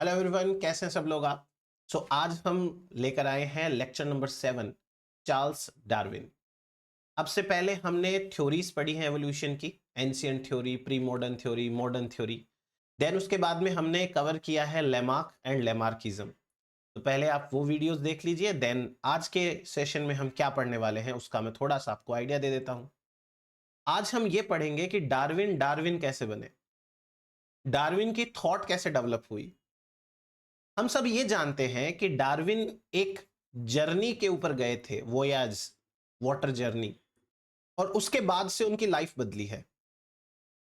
Hello everyone, कैसे हैं सब लोग आप। आज हम लेकर आए हैं लेक्चर नंबर 7, चार्ल्स डार्विन। अब से पहले हमने थ्योरीज पढ़ी हैं एवोल्यूशन की, ancient theory, pre modern theory, modern theory. Then उसके बाद में हमने कवर किया है लेमार्क एंड लेमार्किज्म। तो पहले आप वो वीडियोस देख लीजिए। देन आज के सेशन में हम क्या पढ़ने वाले हैं उसका मैं थोड़ा सा आपको आइडिया दे देता हूं। आज हम ये पढ़ेंगे कि डार्विन डार्विन कैसे बने, डार्विन की थॉट कैसे डेवलप हुई। हम सब ये जानते हैं कि डार्विन एक जर्नी के ऊपर गए थे, वोयाज, वाटर जर्नी, और उसके बाद से उनकी लाइफ बदली है।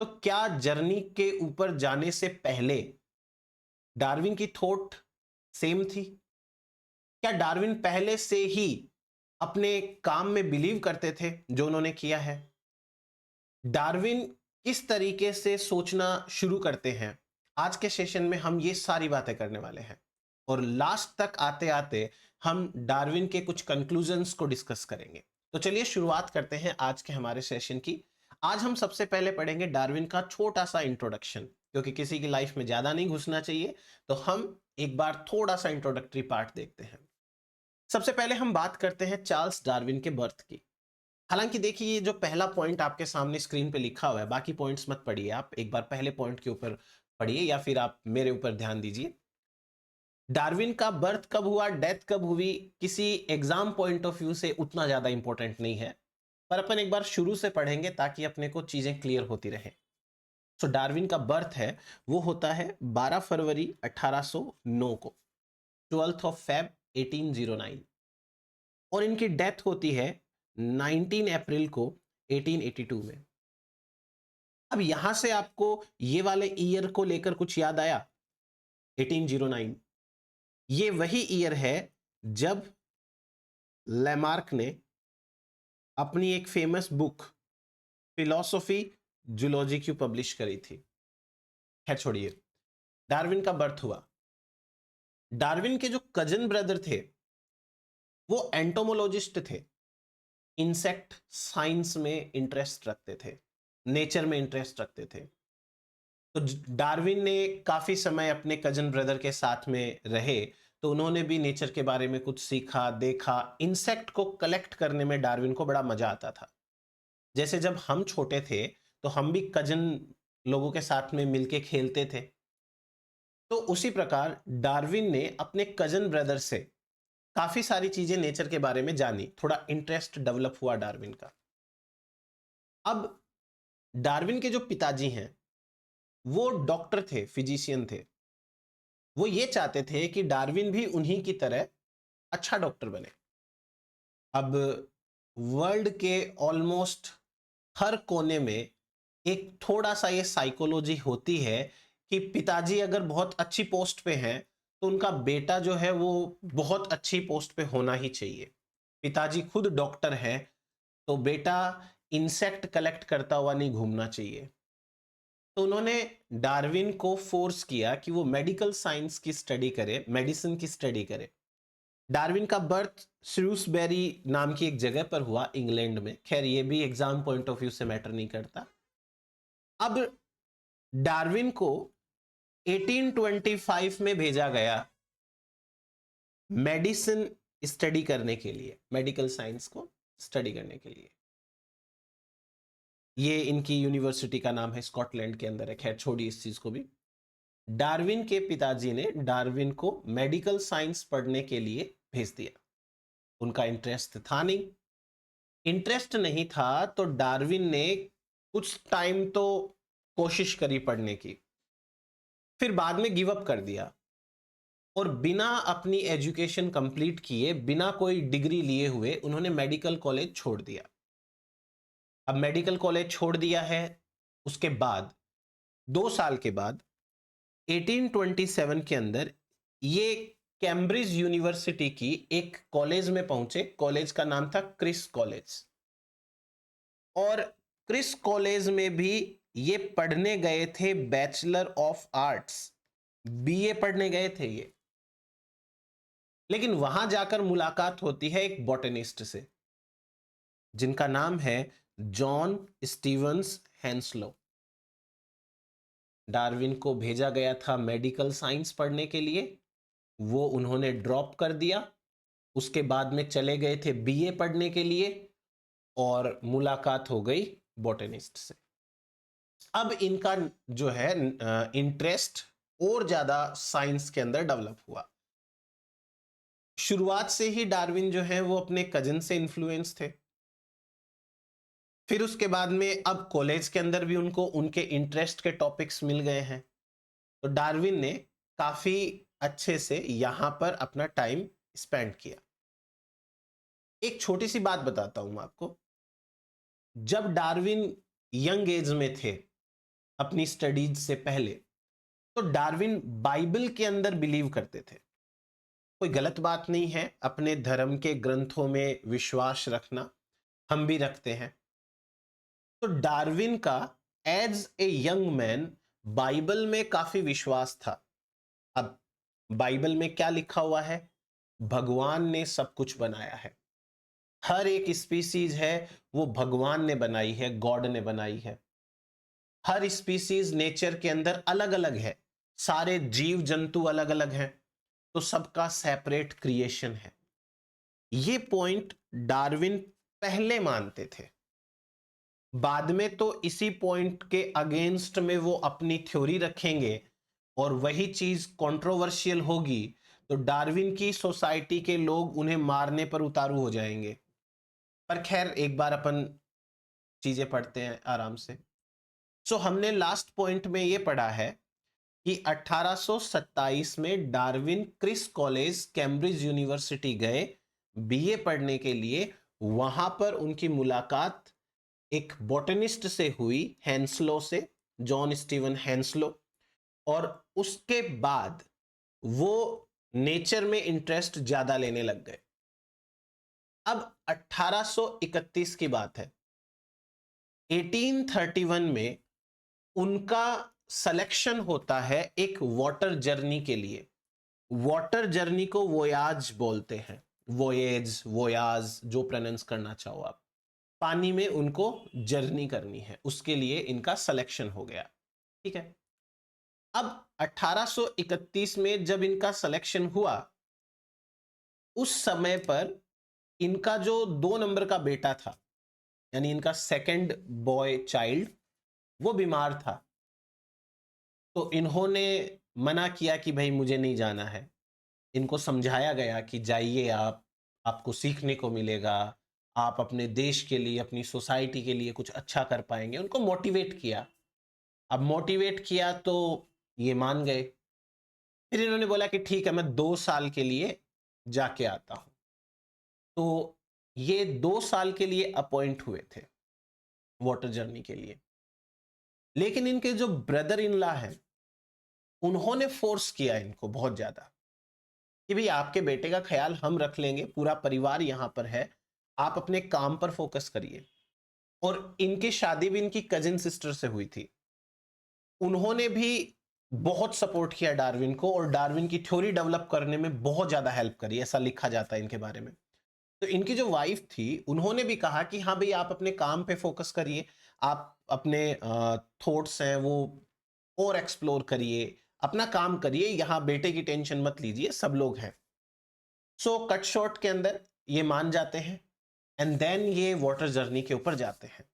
तो क्या जर्नी के ऊपर जाने से पहले डार्विन की थॉट सेम थी? क्या डार्विन पहले से ही अपने काम में बिलीव करते थे जो उन्होंने किया है? डार्विन किस तरीके से सोचना शुरू करते हैं? आज के सेशन में हम ये सारी बातें करने वाले हैं और लास्ट तक आते आते हम डार्विन के कुछ कंक्लूजन्स को डिस्कस करेंगे। तो चलिए शुरुआत करते हैं आज के हमारे सेशन की। आज हम सबसे पहले पढ़ेंगे डार्विन का छोटा सा इंट्रोडक्शन, क्योंकि किसी की लाइफ में ज्यादा नहीं घुसना चाहिए। तो हम एक बार थोड़ा सा इंट्रोडक्टरी पार्ट देखते हैं। सबसे पहले हम बात करते हैं चार्ल्स डार्विन के बर्थ की। हालांकि देखिए, ये जो पहला पॉइंट आपके सामने स्क्रीन पे लिखा हुआ है, बाकी पॉइंट्स मत पढ़िए, आप एक बार पहले पॉइंट के ऊपर पढ़िए या फिर आप मेरे ऊपर ध्यान दीजिए। डार्विन का बर्थ कब हुआ, डेथ कब हुई, किसी एग्जाम पॉइंट ऑफ व्यू से उतना ज्यादा इंपॉर्टेंट नहीं है, पर अपन एक बार शुरू से पढ़ेंगे ताकि अपने को चीजें क्लियर होती रहे। डार्विन का बर्थ है वो होता है 12 फरवरी 1809 को, 12th ऑफ फेब 1809, और इनकी डेथ होती है 19 अप्रैल को 1882 में। अब यहां से आपको ये वाले ईयर को लेकर कुछ याद आया? 1809 ये वही ईयर है जब लेमार्क ने अपनी एक फेमस बुक फिलॉसफी जूलॉजी क्यों पब्लिश करी थी। है, छोड़िए। डार्विन का बर्थ हुआ। डार्विन के जो कजन ब्रदर थे वो एंटोमोलॉजिस्ट थे, इंसेक्ट साइंस में इंटरेस्ट रखते थे, नेचर में इंटरेस्ट रखते थे। तो डार्विन ने काफी समय अपने कजन ब्रदर के साथ में रहे, तो उन्होंने भी नेचर के बारे में कुछ सीखा, देखा। इंसेक्ट को कलेक्ट करने में डार्विन को बड़ा मजा आता था। जैसे जब हम छोटे थे तो हम भी कजन लोगों के साथ में मिलके खेलते थे। तो उसी प्रकार डार्विन ने अपने कजन ब्रदर से काफी सारी चीजें नेचर के बारे में जानी, थोड़ा इंटरेस्ट डेवलप हुआ डार्विन का। अब डार्विन के जो पिताजी हैं वो डॉक्टर थे, फिजिशियन थे। वो ये चाहते थे कि डार्विन भी उन्हीं की तरह अच्छा डॉक्टर बने। अब वर्ल्ड के ऑलमोस्ट हर कोने में एक थोड़ा सा ये साइकोलॉजी होती है कि पिताजी अगर बहुत अच्छी पोस्ट पे हैं तो उनका बेटा जो है वो बहुत अच्छी पोस्ट पे होना ही चाहिए। पिताजी खुद डॉक्टर है तो बेटा इंसेक्ट कलेक्ट करता हुआ नहीं घूमना चाहिए। तो उन्होंने डार्विन को फोर्स किया कि वो मेडिकल साइंस की स्टडी करे, मेडिसिन की स्टडी करे। डार्विन का बर्थ श्रूसबेरी नाम की एक जगह पर हुआ, इंग्लैंड में। खैर ये भी एग्जाम पॉइंट ऑफ व्यू से मैटर नहीं करता। अब डार्विन को 1825 में भेजा गया मेडिसिन स्टडी करने के लिए, मेडिकल साइंस को स्टडी करने के लिए। ये इनकी यूनिवर्सिटी का नाम है, स्कॉटलैंड के अंदर है। खैर छोड़िए इस चीज को भी। डार्विन के पिताजी ने डार्विन को मेडिकल साइंस पढ़ने के लिए भेज दिया। उनका इंटरेस्ट था नहीं। इंटरेस्ट नहीं था तो डार्विन ने कुछ टाइम तो कोशिश करी पढ़ने की, फिर बाद में गिव अप कर दिया और बिना अपनी एजुकेशन कंप्लीट किए, बिना कोई डिग्री लिए हुए उन्होंने मेडिकल कॉलेज छोड़ दिया। अब मेडिकल कॉलेज छोड़ दिया है, उसके बाद 2 साल के बाद 1827 के अंदर ये कैम्ब्रिज यूनिवर्सिटी की एक कॉलेज में पहुंचे। कॉलेज का नाम था क्रिस कॉलेज, और क्रिस कॉलेज में भी ये पढ़ने गए थे बैचलर ऑफ आर्ट्स, बीए पढ़ने गए थे ये। लेकिन वहां जाकर मुलाकात होती है एक बॉटनिस्ट से जिनका नाम है जॉन स्टीवंस हेंसलो। डार्विन को भेजा गया था मेडिकल साइंस पढ़ने के लिए, वो उन्होंने ड्रॉप कर दिया। उसके बाद में चले गए थे बीए पढ़ने के लिए और मुलाकात हो गई बॉटनिस्ट से। अब इनका जो है इंटरेस्ट और ज्यादा साइंस के अंदर डेवलप हुआ। शुरुआत से ही डार्विन जो है वो अपने कजिन से इन्फ्लुएंस थे। फिर उसके बाद में अब कॉलेज के अंदर भी उनको उनके इंटरेस्ट के टॉपिक्स मिल गए हैं, तो डार्विन ने काफी अच्छे से यहां पर अपना टाइम स्पेंड किया। एक छोटी सी बात बताता हूं मैं आपको। जब डार्विन यंग एज में थे, अपनी स्टडीज से पहले, तो डार्विन बाइबल के अंदर बिलीव करते थे। कोई गलत बात नहीं है अपने धर्म के ग्रंथों में विश्वास रखना, हम भी रखते हैं। तो डार्विन का as a young man Bible में काफी विश्वास था। अब बाइबल में क्या लिखा हुआ है? भगवान ने सब कुछ बनाया है, हर एक स्पीसीज है वो भगवान ने बनाई है, गॉड ने बनाई है। हर स्पीसीज नेचर के अंदर अलग अलग है, सारे जीव जंतु अलग अलग हैं, तो सबका सेपरेट क्रिएशन है। ये पॉइंट डार्विन पहले मानते थे। बाद में तो इसी पॉइंट के अगेंस्ट में वो अपनी थ्योरी रखेंगे और वही चीज कंट्रोवर्शियल होगी, तो डार्विन की सोसाइटी के लोग उन्हें मारने पर उतारू हो जाएंगे। पर खैर, एक बार अपन चीजें पढ़ते हैं आराम से। सो हमने लास्ट पॉइंट में ये पढ़ा है कि 1827 में डार्विन क्रिस कॉलेज कैम्ब्रिज यूनिवर्सिटी गए बीए पढ़ने के लिए। वहां पर उनकी मुलाकात एक बॉटनिस्ट से हुई, हैंसलो से, जॉन स्टीवन हैंसलो। और उसके बाद वो नेचर में इंटरेस्ट ज्यादा लेने लग गए। अब 1831 की बात है। 1831 में उनका सिलेक्शन होता है एक वाटर जर्नी के लिए। वाटर जर्नी को वोयाज बोलते हैं, वोएज, वोयाज, जो प्रोनाउंस करना चाहो आप। पानी में उनको जर्नी करनी है, उसके लिए इनका सिलेक्शन हो गया। ठीक है। अब 1831 में जब इनका सिलेक्शन हुआ, उस समय पर इनका जो 2 नंबर का बेटा था, यानी इनका सेकंड बॉय चाइल्ड, वो बीमार था। तो इन्होंने मना किया कि भाई मुझे नहीं जाना है। इनको समझाया गया कि जाइए आप, आपको सीखने को मिलेगा, आप अपने देश के लिए, अपनी सोसाइटी के लिए कुछ अच्छा कर पाएंगे। उनको मोटिवेट किया। अब मोटिवेट किया तो ये मान गए। फिर इन्होंने बोला कि ठीक है, मैं 2 साल के लिए जाके आता हूं। तो ये 2 साल के लिए अपॉइंट हुए थे वाटर जर्नी के लिए। लेकिन इनके जो ब्रदर इन लॉ हैं, उन्होंने फोर्स किया इनको बहुत ज्यादा कि भाई आपके बेटे का ख्याल हम रख लेंगे, पूरा परिवार यहां पर है, आप अपने काम पर फोकस करिए। और इनकी शादी भी इनकी कजिन सिस्टर से हुई थी। उन्होंने भी बहुत सपोर्ट किया डार्विन को और डार्विन की थ्योरी डेवलप करने में बहुत ज्यादा हेल्प करी, ऐसा लिखा जाता है इनके बारे में। तो इनकी जो वाइफ थी, उन्होंने भी कहा कि हाँ भाई, आप अपने काम पे फोकस करिए, आप अपने थॉट्स हैं वो और एक्सप्लोर करिए, अपना काम करिए, यहां बेटे की टेंशन मत लीजिए, सब लोग हैं। सो कट शॉर्ट के अंदर ये मान जाते हैं एंड देन ये वाटर जर्नी के ऊपर जाते हैं।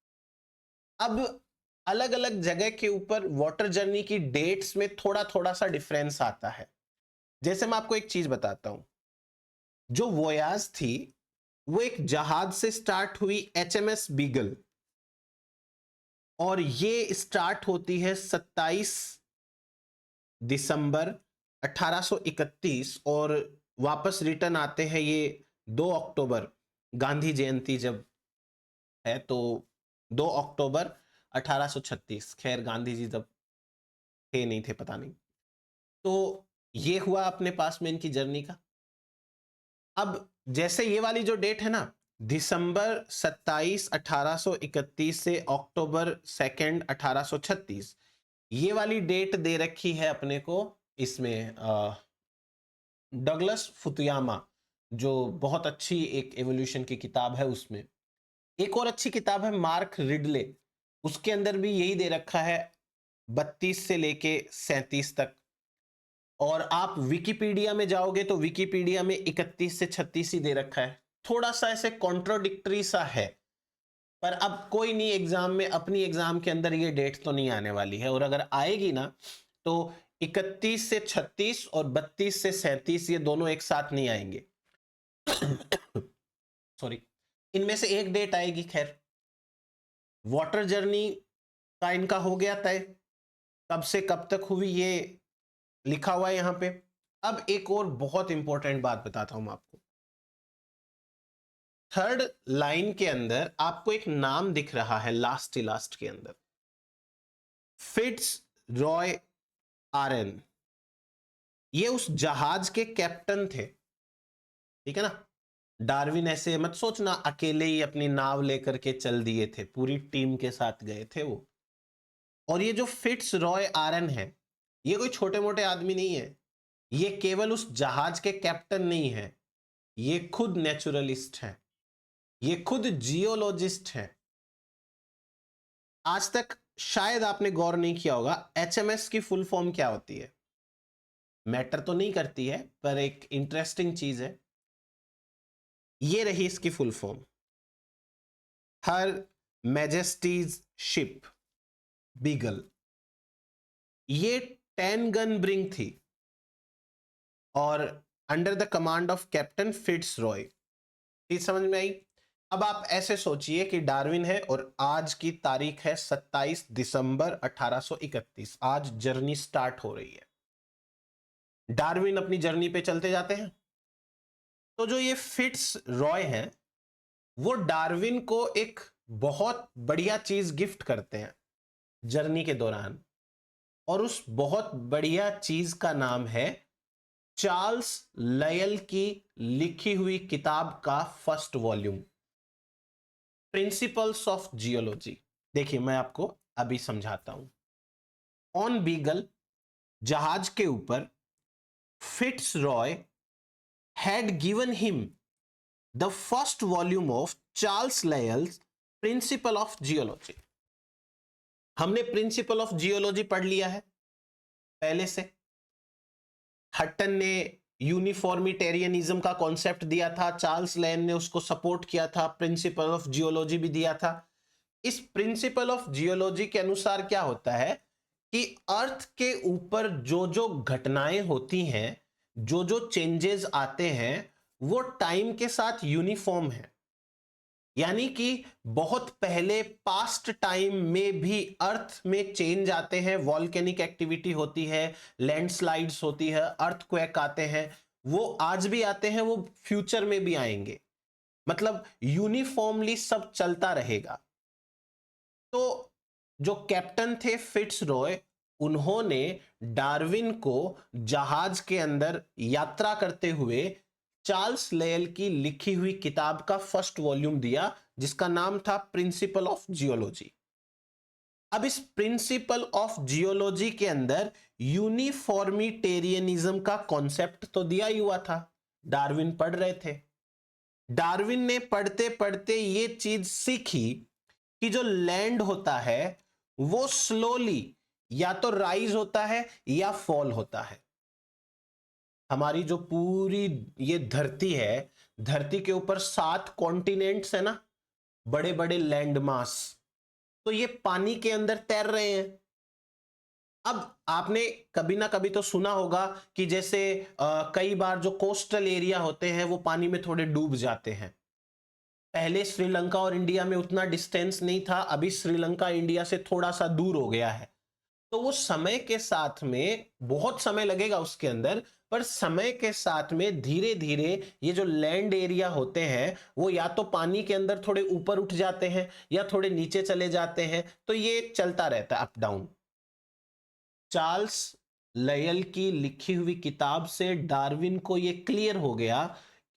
अब अलग अलग जगह के ऊपर वाटर जर्नी की डेट्स में थोड़ा थोड़ा सा डिफरेंस आता है। जैसे मैं आपको एक चीज बताता हूं, जो वोयाज थी वो एक जहाज से स्टार्ट हुई, एचएमएस बीगल, और ये स्टार्ट होती है 27 दिसंबर 1831 और वापस रिटर्न आते हैं ये 2 अक्टूबर, गांधी जयंती जब है तो 2 अक्टूबर 1836। खैर, गांधी जी तब थे नहीं थे, पता नहीं। तो ये हुआ अपने पास में इनकी जर्नी का। अब जैसे ये वाली जो डेट है ना, दिसंबर 27 1831 से अक्टूबर 2 1836, ये वाली डेट दे रखी है अपने को इसमें डगलस फुकुयामा, जो बहुत अच्छी एक एवोल्यूशन की किताब है, उसमें एक और अच्छी किताब है मार्क रिडले, उसके अंदर भी यही दे रखा है 32 से लेके 37 तक। और आप विकिपीडिया में जाओगे तो विकिपीडिया में 31 से 36 ही दे रखा है, थोड़ा सा ऐसे कॉन्ट्रोडिक्टरी सा है। पर अब कोई नहीं, एग्जाम में, अपनी एग्जाम के अंदर ये डेट तो नहीं आने वाली है, और अगर आएगी ना तो 31 से 36 और 32 से 37 ये दोनों एक साथ नहीं आएंगे। सॉरी, इनमें से एक डेट आएगी। खैर, वाटर जर्नी का इनका हो गया तय, कब से कब तक हुई ये लिखा हुआ है यहां पे। अब एक और बहुत इंपॉर्टेंट बात बताता हूं मैं आपको। थर्ड लाइन के अंदर आपको एक नाम दिख रहा है लास्ट के अंदर, फिट्स रॉय आरएन। ये उस जहाज के कैप्टन थे, ठीक है ना। डार्विन ऐसे मत सोचना अकेले ही अपनी नाव लेकर के चल दिए थे, पूरी टीम के साथ गए थे वो। और ये जो फिट्स रॉय आरएन है, ये कोई छोटे मोटे आदमी नहीं है, ये केवल उस जहाज के कैप्टन नहीं है, ये खुद नेचुरलिस्ट हैं, ये खुद जियोलॉजिस्ट हैं। आज तक शायद आपने गौर नहीं किया होगा, एचएमएस की फुल फॉर्म क्या होती है। मैटर तो नहीं करती है, पर एक इंटरेस्टिंग चीज है, ये रही इसकी फुल फॉर्म, हर मैजेस्टीज शिप बीगल। ये 10 गन ब्रिंग थी और under the command of captain fits Roy. चीज समझ में आई। अब आप ऐसे सोचिए कि डार्विन है और आज की तारीख है 27 दिसंबर 1831, आज जर्नी स्टार्ट हो रही है। डार्विन अपनी जर्नी पे चलते जाते हैं, तो जो ये फिट्स रॉय हैं वो डार्विन को एक बहुत बढ़िया चीज गिफ्ट करते हैं जर्नी के दौरान, और उस बहुत बढ़िया चीज का नाम है चार्ल्स लयल की लिखी हुई किताब का first volume, principles of geology. देखिए मैं आपको अभी समझाता हूं। ऑन बीगल, जहाज के ऊपर, fits Roy had given him the first volume of Charles Lyell's Principle of Geology। हमने प्रिंसिपल ऑफ जियोलॉजी पढ़ लिया है पहले से। हट्टन ने यूनिफॉर्मिटेरियनिज्म का कॉन्सेप्ट दिया था, चार्ल्स लायन ने उसको सपोर्ट किया था, प्रिंसिपल ऑफ जियोलॉजी भी दिया था। इस प्रिंसिपल ऑफ जियोलॉजी के अनुसार क्या होता है कि अर्थ के ऊपर जो जो घटनाएं होती हैं, जो जो चेंजेस आते हैं, वो टाइम के साथ यूनिफॉर्म है। यानी कि बहुत पहले पास्ट टाइम में भी अर्थ में चेंज आते हैं, वॉल्केनिक एक्टिविटी होती है, लैंडस्लाइड्स होती है, अर्थक्वेक आते हैं, वो आज भी आते हैं, वो फ्यूचर में भी आएंगे। मतलब यूनिफॉर्मली सब चलता रहेगा। तो जो कैप्टन थे फिट्स रॉय, उन्होंने डार्विन को जहाज के अंदर यात्रा करते हुए चार्ल्स लेयल की लिखी हुई किताब का फर्स्ट वॉल्यूम दिया, जिसका नाम था प्रिंसिपल ऑफ जियोलॉजी। अब इस प्रिंसिपल ऑफ जियोलॉजी के अंदर यूनिफॉर्मिटेरियनिज्म का कॉन्सेप्ट तो दिया ही हुआ था, डार्विन पढ़ रहे थे। डार्विन ने पढ़ते पढ़ते ये चीज सीखी कि जो लैंड होता है वो स्लोली या तो राइज होता है या फॉल होता है। हमारी जो पूरी ये धरती है, धरती के ऊपर 7 कॉन्टिनेंट्स है ना, बड़े बड़े लैंड मास, तो ये पानी के अंदर तैर रहे हैं। अब आपने कभी ना कभी तो सुना होगा कि जैसे कई बार जो कोस्टल एरिया होते हैं वो पानी में थोड़े डूब जाते हैं। पहले श्रीलंका और इंडिया में उतना डिस्टेंस नहीं था, अभी श्रीलंका इंडिया से थोड़ा सा दूर हो गया है। तो वो समय के साथ में, बहुत समय लगेगा उसके अंदर, पर समय के साथ में धीरे धीरे ये जो लैंड एरिया होते हैं वो या तो पानी के अंदर थोड़े ऊपर उठ जाते हैं या थोड़े नीचे चले जाते हैं, तो ये चलता रहता है अप डाउन। चार्ल्स लयल की लिखी हुई किताब से डार्विन को ये क्लियर हो गया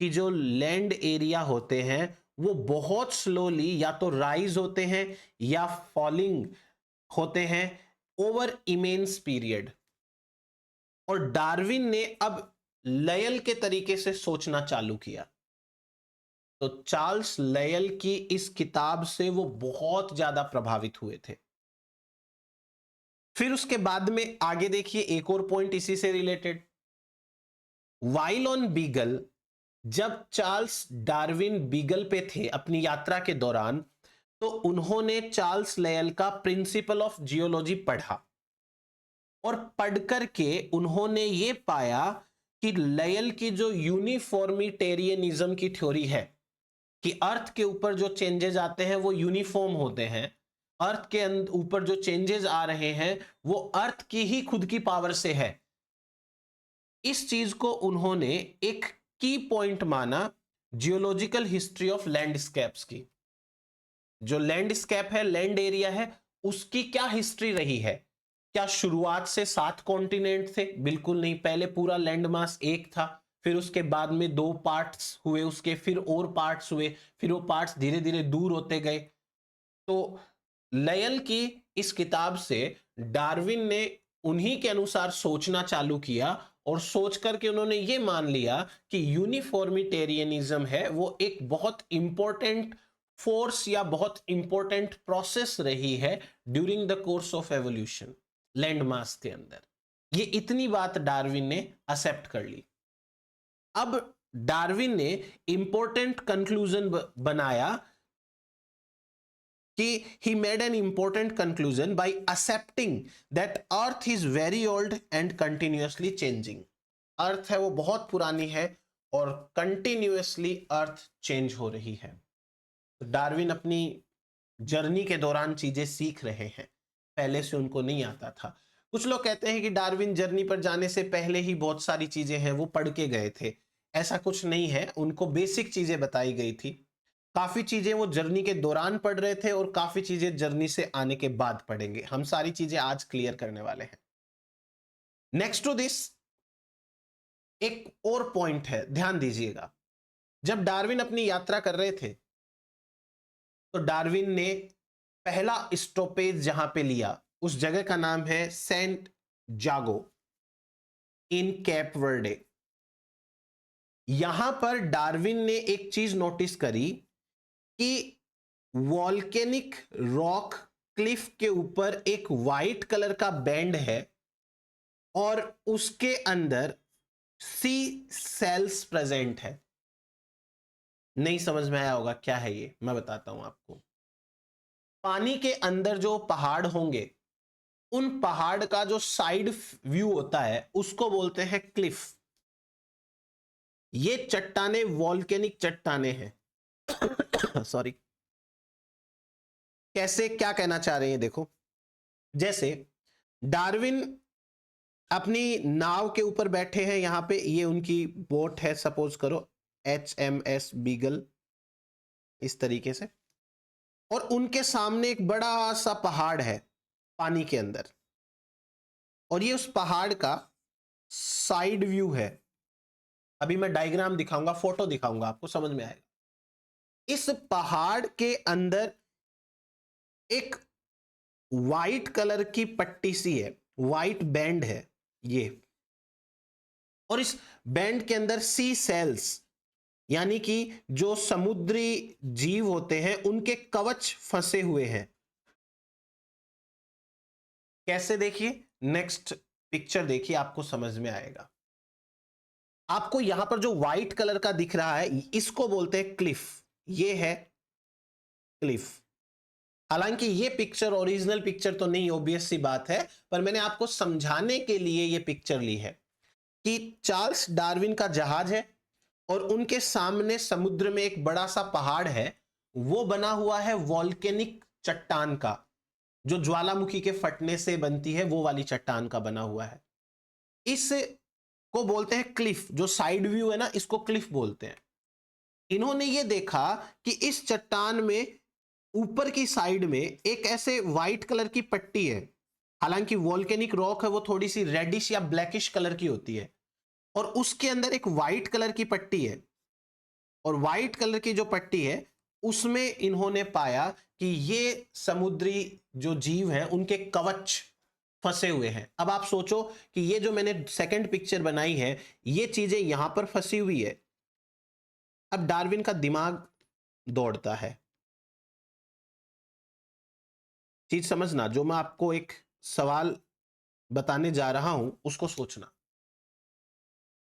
कि जो लैंड एरिया होते हैं वो बहुत स्लोली या तो राइज होते हैं या फॉलिंग होते हैं ओवर इमेंस पीरियड। और डार्विन ने अब लयल के तरीके से सोचना चालू किया। तो चार्ल्स लयल की इस किताब से वो बहुत ज्यादा प्रभावित हुए थे। फिर उसके बाद में आगे देखिए एक और पॉइंट इसी से रिलेटेड, वाइल ऑन बीगल, जब चार्ल्स डार्विन बीगल पे थे अपनी यात्रा के दौरान, तो उन्होंने चार्ल्स लेयल का प्रिंसिपल ऑफ जियोलॉजी पढ़ा और पढ़कर के उन्होंने ये पाया कि लेयल की जो यूनिफॉर्मिटेरियनिज्म की थ्योरी है कि अर्थ के ऊपर जो चेंजेस आते हैं वो यूनिफॉर्म होते हैं, अर्थ के ऊपर जो चेंजेस आ रहे हैं वो अर्थ की ही खुद की पावर से है, इस चीज को उन्होंने एक की पॉइंट माना जियोलॉजिकल हिस्ट्री ऑफ लैंडस्केप्स की। जो लैंडस्केप है, लैंड एरिया है, उसकी क्या हिस्ट्री रही है। क्या शुरुआत से 7 कॉन्टिनेंट थे? बिल्कुल नहीं, पहले पूरा लैंड मास एक था, फिर उसके बाद में 2 पार्ट्स हुए, उसके फिर और पार्ट्स हुए, फिर वो पार्ट्स धीरे धीरे दूर होते गए। तो लयल की इस किताब से डार्विन ने उन्हीं के अनुसार सोचना चालू किया और सोच करके उन्होंने ये मान लिया कि यूनिफॉर्मिटेरियनिज्म है वो एक बहुत इंपॉर्टेंट फोर्स या बहुत इंपॉर्टेंट प्रोसेस रही है during the course of evolution land mass के अंदर। ये इतनी बात डार्विन ने एक्सेप्ट कर ली। अब डार्विन ने इंपॉर्टेंट कंक्लूजन बनाया कि he made an important conclusion by accepting that earth is very old and continuously changing। अर्थ है वो बहुत पुरानी है और कंटिन्यूअसली अर्थ चेंज हो रही है। डार्विन अपनी जर्नी के दौरान चीजें सीख रहे हैं, पहले से उनको नहीं आता था। कुछ लोग कहते हैं कि डार्विन जर्नी पर जाने से पहले ही बहुत सारी चीजें हैं वो पढ़ के गए थे। ऐसा कुछ नहीं है, उनको बेसिक चीजें बताई गई थी। काफी चीजें वो जर्नी के दौरान पढ़ रहे थे और काफी चीजें जर्नी से आने के बाद पढ़ेंगे। हम सारी चीजें आज क्लियर करने वाले हैं। नेक्स्ट टू दिस एक और पॉइंट है, ध्यान दीजिएगा। जब डार्विन अपनी यात्रा कर रहे थे तो डार्विन ने पहला स्टॉपेज जहां पे लिया उस जगह का नाम है सेंट जागो इन कैप वर्डे। यहां पर डार्विन ने एक चीज नोटिस करी कि वॉल्केनिक रॉक क्लिफ के ऊपर एक वाइट कलर का बैंड है और उसके अंदर सी सेल्स प्रेजेंट है। नहीं समझ में आया होगा क्या है ये, मैं बताता हूं आपको। पानी के अंदर जो पहाड़ होंगे उन पहाड़ का जो साइड व्यू होता है उसको बोलते हैं क्लिफ। ये चट्टाने वॉल्केनिक चट्टाने हैं सॉरी। कैसे, क्या कहना चाह रहे हैं देखो। जैसे डार्विन अपनी नाव के ऊपर बैठे हैं, यहां पे ये उनकी बोट है, सपोज करो HMS बीगल इस तरीके से, और उनके सामने एक बड़ा सा पहाड़ है पानी के अंदर, और ये उस पहाड़ का साइड व्यू है। अभी मैं डायग्राम दिखाऊंगा, फोटो दिखाऊंगा, आपको समझ में आएगा। इस पहाड़ के अंदर एक वाइट कलर की पट्टी सी है, वाइट बैंड है ये, और इस बैंड के अंदर सी सेल्स यानी कि जो समुद्री जीव होते हैं उनके कवच फंसे हुए हैं। कैसे, देखिए नेक्स्ट पिक्चर देखिए, आपको समझ में आएगा। आपको यहां पर जो व्हाइट कलर का दिख रहा है इसको बोलते हैं क्लिफ। ये है क्लिफ। हालांकि ये पिक्चर ओरिजिनल पिक्चर तो नहीं, ऑब्वियस सी बात है, पर मैंने आपको समझाने के लिए ये पिक्चर ली है कि चार्ल्स डार्विन का जहाज है और उनके सामने समुद्र में एक बड़ा सा पहाड़ है, वो बना हुआ है वॉल्केनिक चट्टान का, जो ज्वालामुखी के फटने से बनती है, वो वाली चट्टान का बना हुआ है। इस को बोलते हैं क्लिफ। जो साइड व्यू है ना, इसको क्लिफ बोलते हैं। इन्होंने ये देखा कि इस चट्टान में ऊपर की साइड में एक ऐसे व्हाइट कलर की पट्टी है। हालांकि वॉल्केनिक रॉक है वो थोड़ी सी रेडिश या ब्लैकिश कलर की होती है, और उसके अंदर एक व्हाइट कलर की पट्टी है, और व्हाइट कलर की जो पट्टी है उसमें इन्होंने पाया कि ये समुद्री जो जीव हैं उनके कवच फंसे हुए हैं। अब आप सोचो कि ये जो मैंने सेकंड पिक्चर बनाई है ये चीजें यहां पर फंसी हुई है। अब डार्विन का दिमाग दौड़ता है। चीज समझना, जो मैं आपको एक सवाल बताने जा रहा हूं उसको सोचना।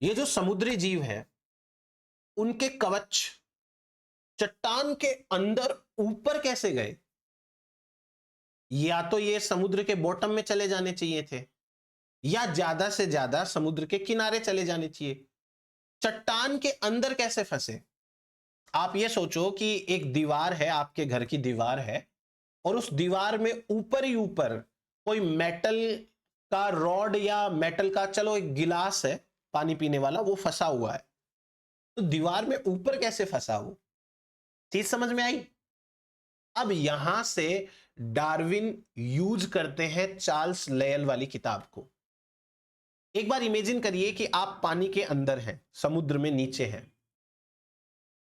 ये जो समुद्री जीव है उनके कवच चट्टान के अंदर ऊपर कैसे गए? या तो ये समुद्र के बॉटम में चले जाने चाहिए थे, या ज्यादा से ज्यादा समुद्र के किनारे चले जाने चाहिए। चट्टान के अंदर कैसे फंसे? आप ये सोचो कि एक दीवार है, आपके घर की दीवार है, और उस दीवार में ऊपर ही ऊपर कोई मेटल का रॉड या मेटल का, चलो एक गिलास है पानी पीने वाला, वो फंसा हुआ है। तो दीवार में ऊपर कैसे फंसा? वो चीज समझ में आई? अब यहां से डार्विन यूज करते हैं चार्ल्स लेयल वाली किताब को। एक बार इमेजिन करिए कि आप पानी के अंदर हैं, समुद्र में नीचे हैं।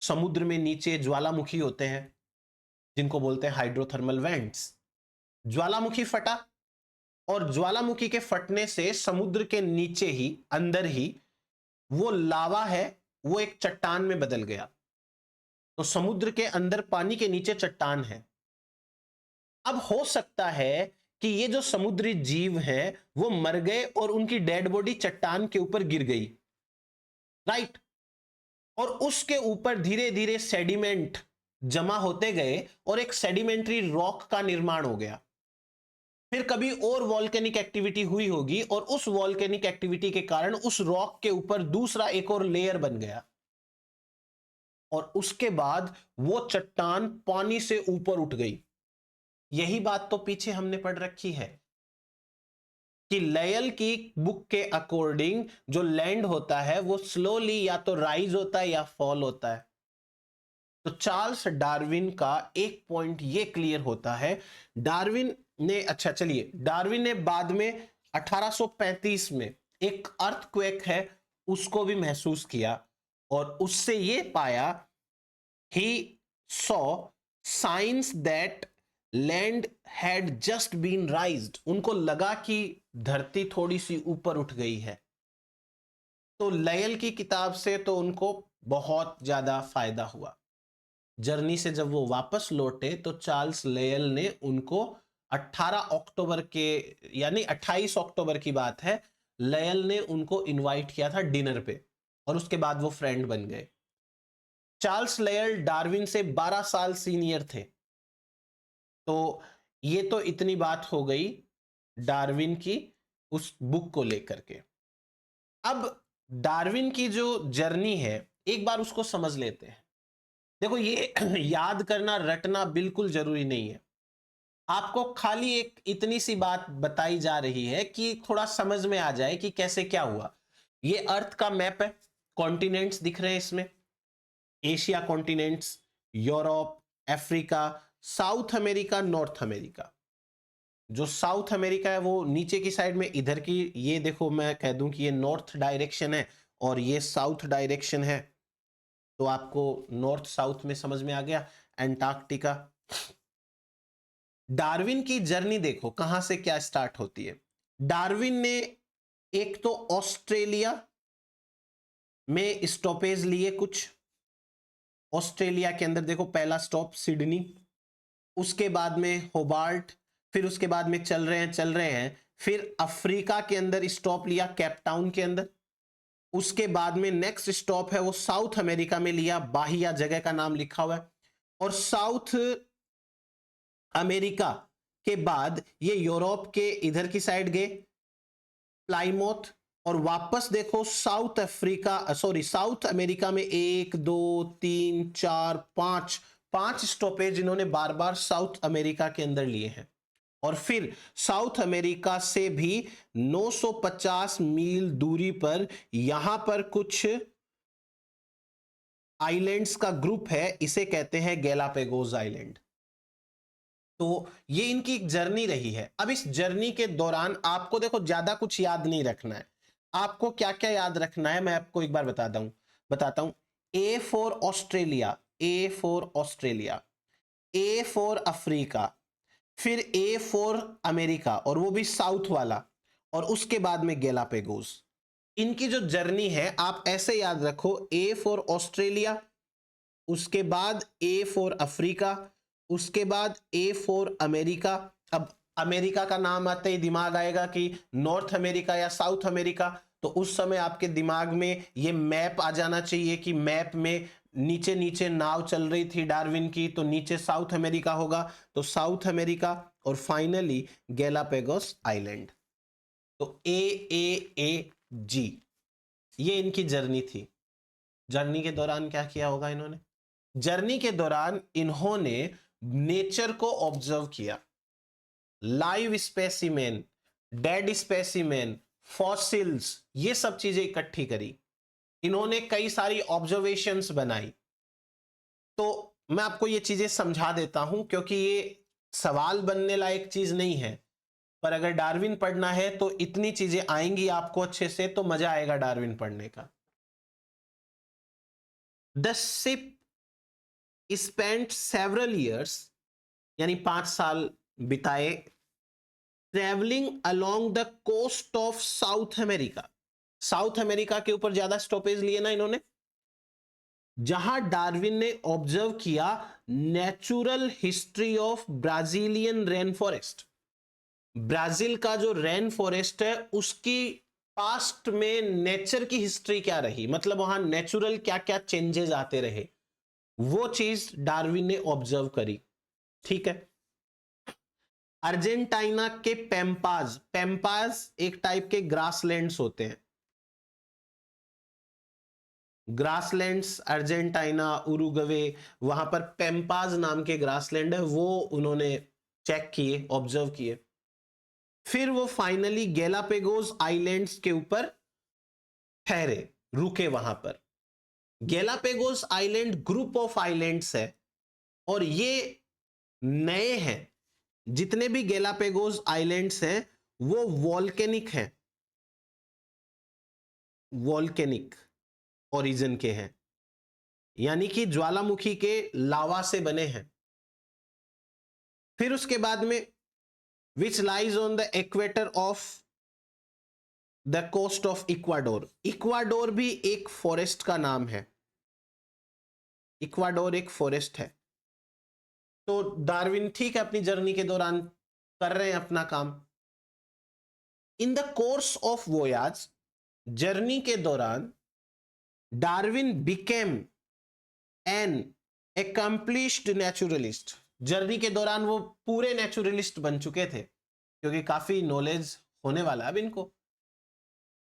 समुद्र में नीचे ज्वालामुखी होते हैं जिनको बोलते हैं हाइड्रोथर्मल वेंट्स। ज्वालामुखी फटा, और ज्वालामुखी के फटने से समुद्र के नीचे ही, अंदर ही, वो लावा है, वो एक चट्टान में बदल गया। तो समुद्र के अंदर पानी के नीचे चट्टान है। अब हो सकता है कि ये जो समुद्री जीव हैं वो मर गए और उनकी डेड बॉडी चट्टान के ऊपर गिर गई, राइट? और उसके ऊपर धीरे धीरे सेडिमेंट जमा होते गए और एक सेडिमेंट्री रॉक का निर्माण हो गया। फिर कभी और वॉल्केनिक एक्टिविटी हुई होगी और उस वॉल्केनिक एक्टिविटी के कारण उस रॉक के ऊपर दूसरा एक और लेयर बन गया, और उसके बाद वो चट्टान पानी से ऊपर उठ गई। यही बात तो पीछे हमने पढ़ रखी है कि लयल की बुक के अकॉर्डिंग जो लैंड होता है वो स्लोली या तो राइज होता है या फॉल होता है। तो चार्ल्स डार्विन का एक पॉइंट ये क्लियर होता है। डार्विन ने, अच्छा चलिए, डार्विन ने बाद में 1835 में एक अर्थक्वेक है उसको भी महसूस किया, और उससे ये पाया, he saw signs that land had just been raised. उनको लगा कि धरती थोड़ी सी ऊपर उठ गई है। तो लयल की किताब से तो उनको बहुत ज्यादा फायदा हुआ। जर्नी से जब वो वापस लौटे तो चार्ल्स लेयल ने उनको 18 अक्टूबर के, यानी 28 अक्टूबर की बात है, लेयल ने उनको इनवाइट किया था डिनर पे, और उसके बाद वो फ्रेंड बन गए। चार्ल्स लेयल डार्विन से 12 साल सीनियर थे। तो ये तो इतनी बात हो गई डार्विन की उस बुक को लेकर के। अब डार्विन की जो जर्नी है एक बार उसको समझ लेते हैं। देखो, ये याद करना, रटना बिल्कुल जरूरी नहीं है। आपको खाली एक इतनी सी बात बताई जा रही है कि थोड़ा समझ में आ जाए कि कैसे क्या हुआ। ये अर्थ का मैप है, कॉन्टिनेंट्स दिख रहे हैं इसमें, Asia continents, Europe, Africa, south America, north America. जो साउथ अमेरिका है वो नीचे की साइड में, इधर की, ये देखो मैं कह दूं कि ये नॉर्थ डायरेक्शन है और ये साउथ डायरेक्शन है, तो आपको नॉर्थ साउथ में समझ में आ गया। एंटार्क्टिका। डार्विन की जर्नी देखो कहां से क्या स्टार्ट होती है। डार्विन ने एक तो ऑस्ट्रेलिया में स्टॉपेज लिए कुछ। ऑस्ट्रेलिया के अंदर देखो पहला स्टॉप सिडनी, उसके बाद में होबार्ट, फिर उसके बाद में चल रहे हैं, फिर अफ्रीका के अंदर स्टॉप लिया केप टाउन के अंदर। उसके बाद में नेक्स्ट स्टॉप है वो साउथ अमेरिका में लिया, बाहिया जगह का नाम लिखा हुआ है। और साउथ अमेरिका के बाद ये यूरोप के इधर की साइड गए, प्लाईमाउथ, और वापस देखो south Africa, sorry south America में 1 2 3 4 5 5 स्टॉपेज इन्होंने बार बार साउथ अमेरिका के अंदर लिए हैं। और फिर साउथ अमेरिका से भी 950 मील दूरी पर यहां पर कुछ आइलैंड्स का ग्रुप है, इसे कहते हैं गैलापेगोस आइलैंड। तो ये इनकी एक जर्नी रही है। अब इस जर्नी के दौरान आपको देखो ज्यादा कुछ याद नहीं रखना है। आपको क्या क्या याद रखना है मैं आपको एक बार बताता हूं। A for Australia, A for Australia, A for Africa, फिर ए फॉर अमेरिका और वो भी साउथ वाला, और उसके बाद में गैलापेगोस। इनकी जो जर्नी है आप ऐसे याद रखो, ए फॉर ऑस्ट्रेलिया, उसके बाद ए फॉर अफ्रीका, उसके बाद ए फॉर अमेरिका। अब अमेरिका का नाम आते ही दिमाग आएगा कि नॉर्थ अमेरिका या साउथ अमेरिका, तो उस समय आपके दिमाग में ये मैप आ जाना चाहिए कि मैप में नीचे नीचे नाव चल रही थी डार्विन की, तो नीचे साउथ अमेरिका होगा, तो साउथ अमेरिका, और फाइनली गैलापेगोस आइलैंड। तो AAAG ये इनकी जर्नी थी। जर्नी के दौरान क्या किया होगा इन्होंने? जर्नी के दौरान इन्होंने नेचर को ऑब्जर्व किया, live specimen, dead specimen, fossils, ये सब चीजें इकट्ठी करी। इन्होंने कई सारी ऑब्जर्वेशंस बनाई। तो मैं आपको ये चीजें समझा देता हूं क्योंकि ये सवाल बनने लायक चीज नहीं है, पर अगर डार्विन पढ़ना है तो इतनी चीजें आएंगी आपको अच्छे से, तो मजा आएगा डार्विन पढ़ने का। The ship spent several years, यानी 5 साल बिताए, travelling along the coast of South America. South America के ऊपर ज्यादा स्टॉपेज लिए ना इन्होंने, जहां डार्विन ने ऑब्जर्व किया natural history of Brazilian rain forest. Brazil का जो रेन फॉरेस्ट है उसकी पास्ट में नेचर की हिस्ट्री क्या रही, मतलब वहां नेचुरल क्या क्या चेंजेस आते रहे, वो चीज डार्विन ने ऑब्जर्व करी। ठीक है। अर्जेंटीना के पेम्पाज, पेम्पाज एक टाइप के ग्रासलैंड्स होते हैं, ग्रासलैंड्स अर्जेंटीना, उरुग्वे, वहां पर पेम्पाज नाम के ग्रासलैंड है, वो उन्होंने चेक किए, ऑब्जर्व किए। फिर वो फाइनली गैलापेगोस आइलैंड्स के ऊपर ठहरे, रुके वहां पर। Galapagos island group of islands है और ये नए हैं। जितने भी गैलापेगोस आइलैंड्स हैं वो वॉल्केनिक हैं, वॉल्केनिक ओरिजिन के हैं, यानी कि ज्वालामुखी के लावा से बने हैं। फिर उसके बाद में which lies on the equator of the coast of Ecuador. Ecuador भी एक फॉरेस्ट का नाम है, इक्वाडोर एक फॉरेस्ट है। तो डार्विन ठीक है अपनी जर्नी के दौरान कर रहे हैं अपना काम। In the course of voyage, journey के दौरान Darwin became an accomplished naturalist. Journey के दौरान वो पूरे नेचुरलिस्ट बन चुके थे क्योंकि काफी नॉलेज होने वाला अब इनको।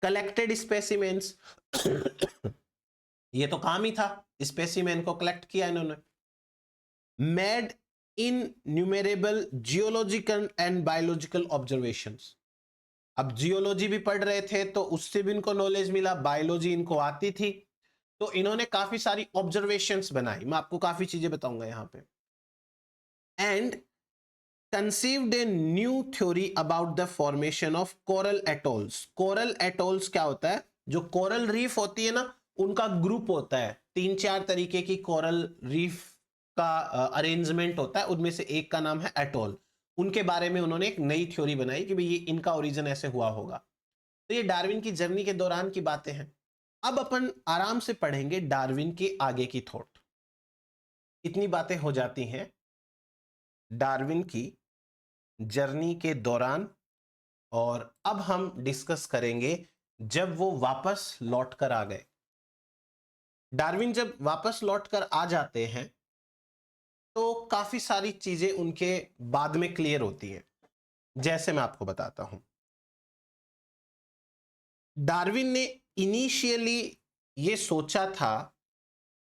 कलेक्टेड स्पेसिमेंस ये तो काम ही था, स्पेसिमेन को कलेक्ट किया इन्होंने। Made innumerable geological and biological observations. अब जियोलॉजी भी पढ़ रहे थे तो उससे भी इनको नॉलेज मिला, बायोलॉजी इनको आती थी, तो इन्होंने काफी सारी ऑब्जर्वेशंस बनाई। मैं आपको काफी चीजें बताऊंगा यहां पे। And conceived a new theory about the formation of coral atolls। coral atolls क्या होता है? जो कोरल रीफ होती है ना, उनका ग्रुप होता है, 3-4 तरीके की कोरल रीफ का अरेंजमेंट होता है, उनमें से एक का नाम है एटोल। उनके बारे में उन्होंने एक नई थ्योरी बनाई कि भाई ये इनका ओरिजिन ऐसे हुआ होगा। तो ये डार्विन की जर्नी के दौरान की बातें हैं। अब अपन आराम से पढ़ेंगे डार्विन के आगे की थॉट। इतनी बातें हो जाती हैं डार्विन की जर्नी के दौरान, और अब हम डिस्कस करेंगे जब वो वापस लौटकर आ गए। डार्विन जब वापस लौटकर आ जाते हैं तो काफी सारी चीजें उनके बाद में क्लियर होती हैं, जैसे मैं आपको बताता हूं। डार्विन ने इनिशियली ये सोचा था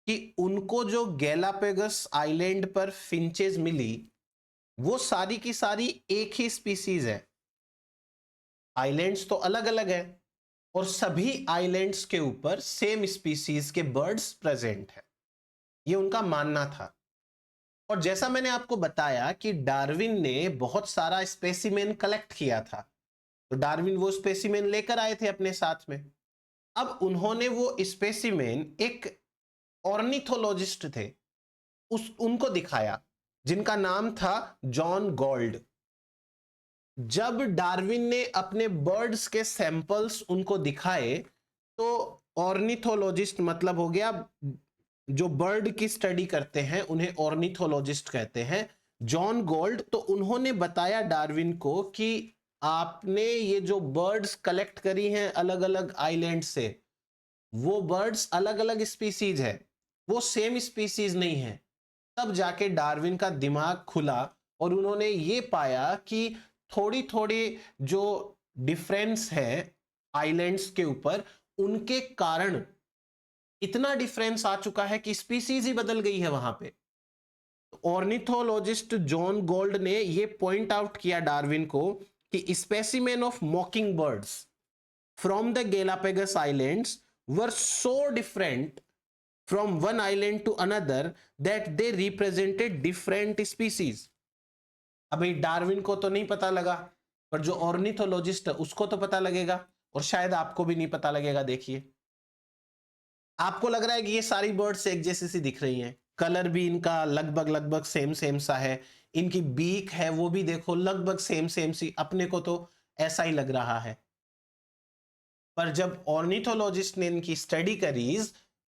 कि उनको जो गैलापेगस आइलैंड पर फिंचेस मिली वो सारी की सारी एक ही स्पीसीज है। आइलैंड्स तो अलग अलग है और सभी आइलैंड्स के ऊपर सेम स्पीसीज के बर्ड्स प्रेजेंट है, ये उनका मानना था। और जैसा मैंने आपको बताया कि डार्विन ने बहुत सारा स्पेसिमेन कलेक्ट किया था, तो डार्विन वो स्पेसिमेन लेकर आए थे अपने साथ में। अब उन्होंने वो स्पेसिमेन एक ऑर्निथोलॉजिस्ट थे उनको दिखाया, जिनका नाम था जॉन गोल्ड। जब डार्विन ने अपने बर्ड्स के सैंपल्स उनको दिखाए तो ऑर्निथोलॉजिस्ट मतलब हो गया जो बर्ड की स्टडी करते हैं उन्हें ऑर्निथोलॉजिस्ट कहते हैं। जॉन गोल्ड, तो उन्होंने बताया डार्विन को कि आपने ये जो बर्ड्स कलेक्ट करी हैं अलग अलग आइलैंड से, वो बर्ड्स अलग अलग स्पीसीज है, वो सेम स्पीसीज नहीं है। तब जाके डार्विन का दिमाग खुला और उन्होंने ये पाया कि थोड़ी थोड़ी जो डिफरेंस है आइलैंड्स के ऊपर, उनके कारण इतना डिफरेंस आ चुका है कि स्पीसीज ही बदल गई है वहां पे। ऑर्निथोलॉजिस्ट जॉन गोल्ड ने ये पॉइंट आउट किया डार्विन को कि specimen of मॉकिंग birds from the Galapagos islands were so different from one island to another that they represented different species। अभी डार्विन को तो नहीं पता लगा, पर जो ऑर्निथोलॉजिस्ट है उसको तो पता लगेगा, और शायद आपको भी नहीं पता लगेगा। देखिए, आपको लग रहा है कि ये सारी बर्ड्स एक जैसी सी दिख रही हैं, कलर भी इनका लगभग लगभग सेम सेम सा है, इनकी बीक है वो भी देखो लगभग सेम सेम सी, अपने को तो ऐसा ही लग रहा है। पर जब ऑर्निथोलॉजिस्ट ने इनकी स्टडी करी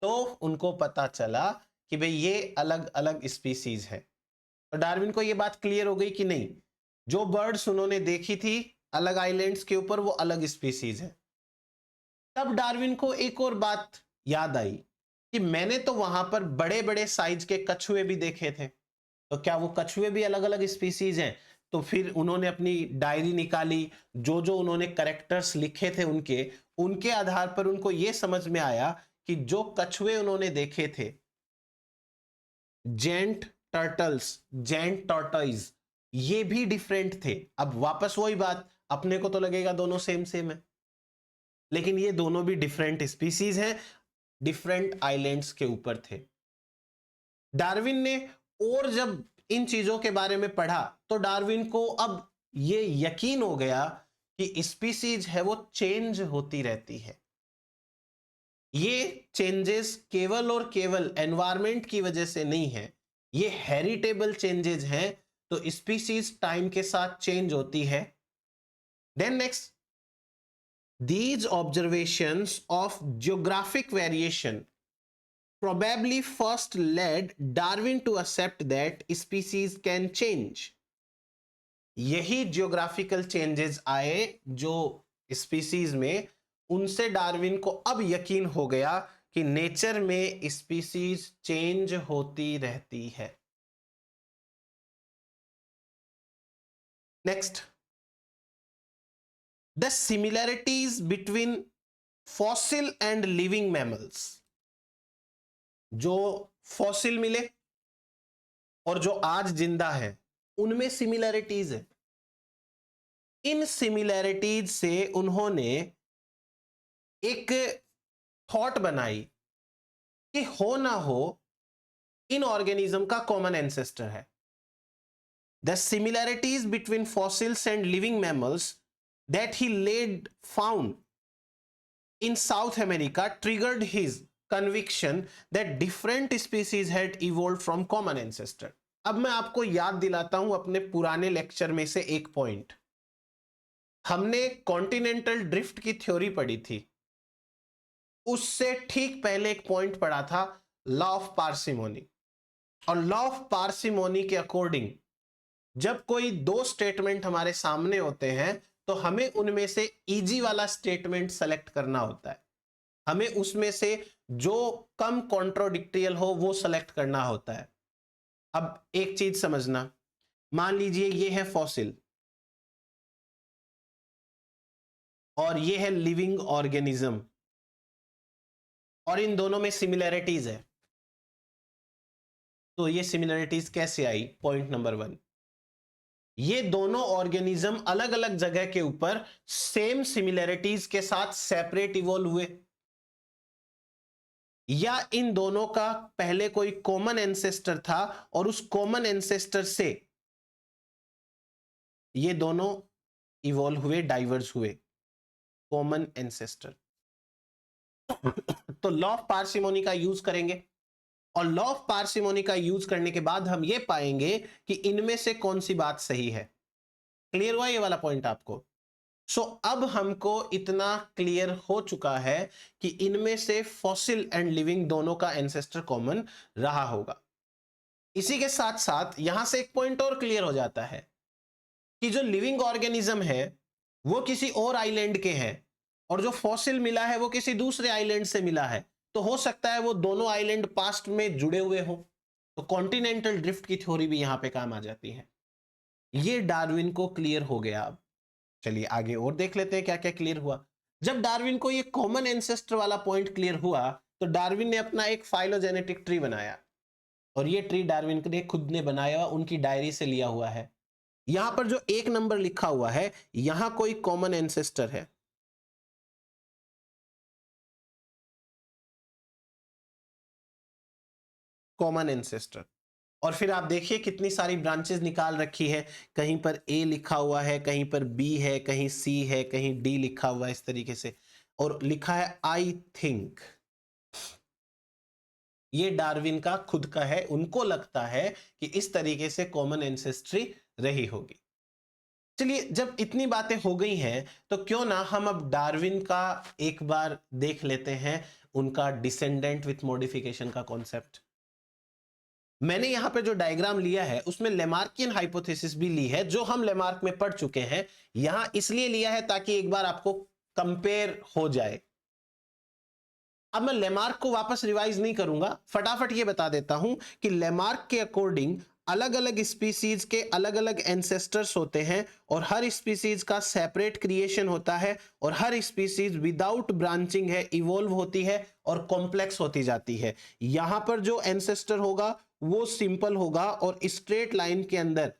तो उनको पता चला कि भाई ये अलग अलग स्पीसीज है। तो डार्विन को ये बात क्लियर हो गई कि नहीं, जो बर्ड्स उन्होंने देखी थी अलग आइलैंड्स के ऊपर वो अलग स्पीसीज है। तब डार्विन को एक और बात याद आई कि मैंने तो वहां पर बड़े बड़े साइज के कछुए भी देखे थे, तो क्या वो कछुए भी अलग अलग स्पीसीज हैं? तो फिर उन्होंने अपनी डायरी निकाली, जो जो उन्होंने कैरेक्टर्स लिखे थे उनके आधार पर उनको यह समझ में आया कि जो कछुए उन्होंने देखे थे, जेंट टर्टल्स, जेंट टॉर्टॉइज, ये भी डिफरेंट थे। अब वापस वही बात, अपने को तो लगेगा दोनों सेम सेम है, लेकिन ये दोनों भी डिफरेंट स्पीसीज हैं, डिफरेंट आइलैंड्स के ऊपर थे। डार्विन ने और जब इन चीजों के बारे में पढ़ा तो डार्विन को अब ये यकीन हो गया कि स्पीसीज है वो चेंज होती रहती है। ये चेंजेस केवल और केवल एनवायरमेंट की वजह से नहीं है, ये हेरिटेबल चेंजेस हैं, तो स्पीसीज टाइम के साथ चेंज होती है। Then next, these observations of geographic variation probably first led Darwin to accept that species can change। यही जियोग्राफिकल चेंजेस आए जो स्पीसीज में, उनसे डार्विन को अब यकीन हो गया कि नेचर में स्पीसीज चेंज होती रहती है। Next, the similarities between fossil and living mammals. जो फॉसिल मिले और जो आज जिंदा है उनमें सिमिलैरिटीज है। इन सिमिलैरिटीज से उन्होंने एक थॉट बनाई कि हो ना हो इन ऑर्गेनिज्म का कॉमन एंसेस्टर है। The similarities between fossils and living mammals that he led found in South America triggered his conviction that different species had evolved from common ancestor। अब मैं आपको याद दिलाता हूं अपने पुराने लेक्चर में से एक पॉइंट। हमने कॉन्टिनेंटल ड्रिफ्ट की थ्योरी पढ़ी थी, उससे ठीक पहले एक पॉइंट पढ़ा था लॉ ऑफ पार्सिमोनी। और लॉ ऑफ पार्सिमोनी के अकॉर्डिंग जब कोई दो स्टेटमेंट हमारे सामने होते हैं तो हमें उनमें से इजी वाला स्टेटमेंट सेलेक्ट करना होता है, हमें उसमें से जो कम कॉन्ट्रोडिक्टियल हो वो सेलेक्ट करना होता है। अब एक चीज समझना, मान लीजिए ये है फॉसिल और ये है लिविंग ऑर्गेनिज्म, और इन दोनों में सिमिलैरिटीज है। तो ये सिमिलैरिटीज कैसे आई? पॉइंट नंबर 1, ये दोनों ऑर्गेनिज्म अलग अलग जगह के ऊपर सेम सिमिलैरिटीज के साथ सेपरेट इवॉल्व हुए, या इन दोनों का पहले कोई कॉमन एंसेस्टर था और उस कॉमन एंसेस्टर से ये दोनों इवॉल्व हुए, डाइवर्ज हुए, कॉमन एंसेस्टर। तो लॉ ऑफ पार्सिमोनी का यूज करेंगे, और लॉ ऑफ पार्सिमोनी का यूज करने के बाद हम ये पाएंगे कि इनमें से कौन सी बात सही है। क्लियर हुआ ये वाला पॉइंट आपको? सो अब हमको इतना क्लियर हो चुका है कि इनमें से फॉसिल एंड लिविंग दोनों का एंसेस्टर कॉमन रहा होगा। इसी के साथ साथ यहां से एक पॉइंट और क्लियर हो जाता है कि जो लिविंग ऑर्गेनिज्म है वो किसी और आइलैंड के हैं और जो फॉसिल मिला है वो किसी दूसरे आइलैंड से मिला है, तो हो सकता है वो दोनों आइलैंड पास्ट में जुड़े हुए हो। तो कॉन्टिनेंटल ड्रिफ्ट की थ्योरी भी यहां पे काम आ जाती है। ये डार्विन को क्लियर हो गया। अब चलिए आगे और देख लेते हैं क्या क्या क्लियर हुआ। जब डार्विन को ये कॉमन एंसेस्टर वाला पॉइंट क्लियर हुआ तो डार्विन ने अपना एक फाइलोजेनेटिक ट्री बनाया, और ये ट्री डार्विन ने खुद ने बनाया, उनकी डायरी से लिया हुआ है। यहां पर जो 1 नंबर लिखा हुआ है, यहां कोई कॉमन एंसेस्टर है। Common ancestor. और फिर आप देखिए कितनी सारी ब्रांचेस निकाल रखी है। कहीं पर ए लिखा हुआ है, कहीं पर बी है, कहीं सी है, कहीं डी लिखा हुआ है, इस तरीके से। और लिखा है आई थिंक। ये डार्विन का खुद का है, उनको लगता है कि इस तरीके से कॉमन एंसेस्ट्री रही होगी। चलिए, जब इतनी बातें हो गई हैं तो क्यों ना हम अब डार्विन का एक बार देख लेते हैं, उनका डिसेंडेंट विथ मॉडिफिकेशन का कॉन्सेप्ट। मैंने यहां पे जो डायग्राम लिया है उसमें लेमार्कियन हाइपोथेसिस भी ली है, जो हम लेमार्क में पढ़ चुके हैं। यहां इसलिए लिया है ताकि एक बार आपको कंपेयर हो जाए। अब मैं लेमार्क को वापस रिवाइज नहीं करूंगा, फटाफट ये बता देता हूं कि लेमार्क के अकॉर्डिंग अलग अलग स्पीसीज के अलग अलग एंसेस्टर्स होते हैं, और हर स्पीसीज का सेपरेट क्रिएशन होता है, और हर स्पीसीज विदाउट ब्रांचिंग है, इवॉल्व होती है और कॉम्प्लेक्स होती जाती है। यहां पर जो एंसेस्टर होगा वो सिंपल होगा और स्ट्रेट लाइन के अंदर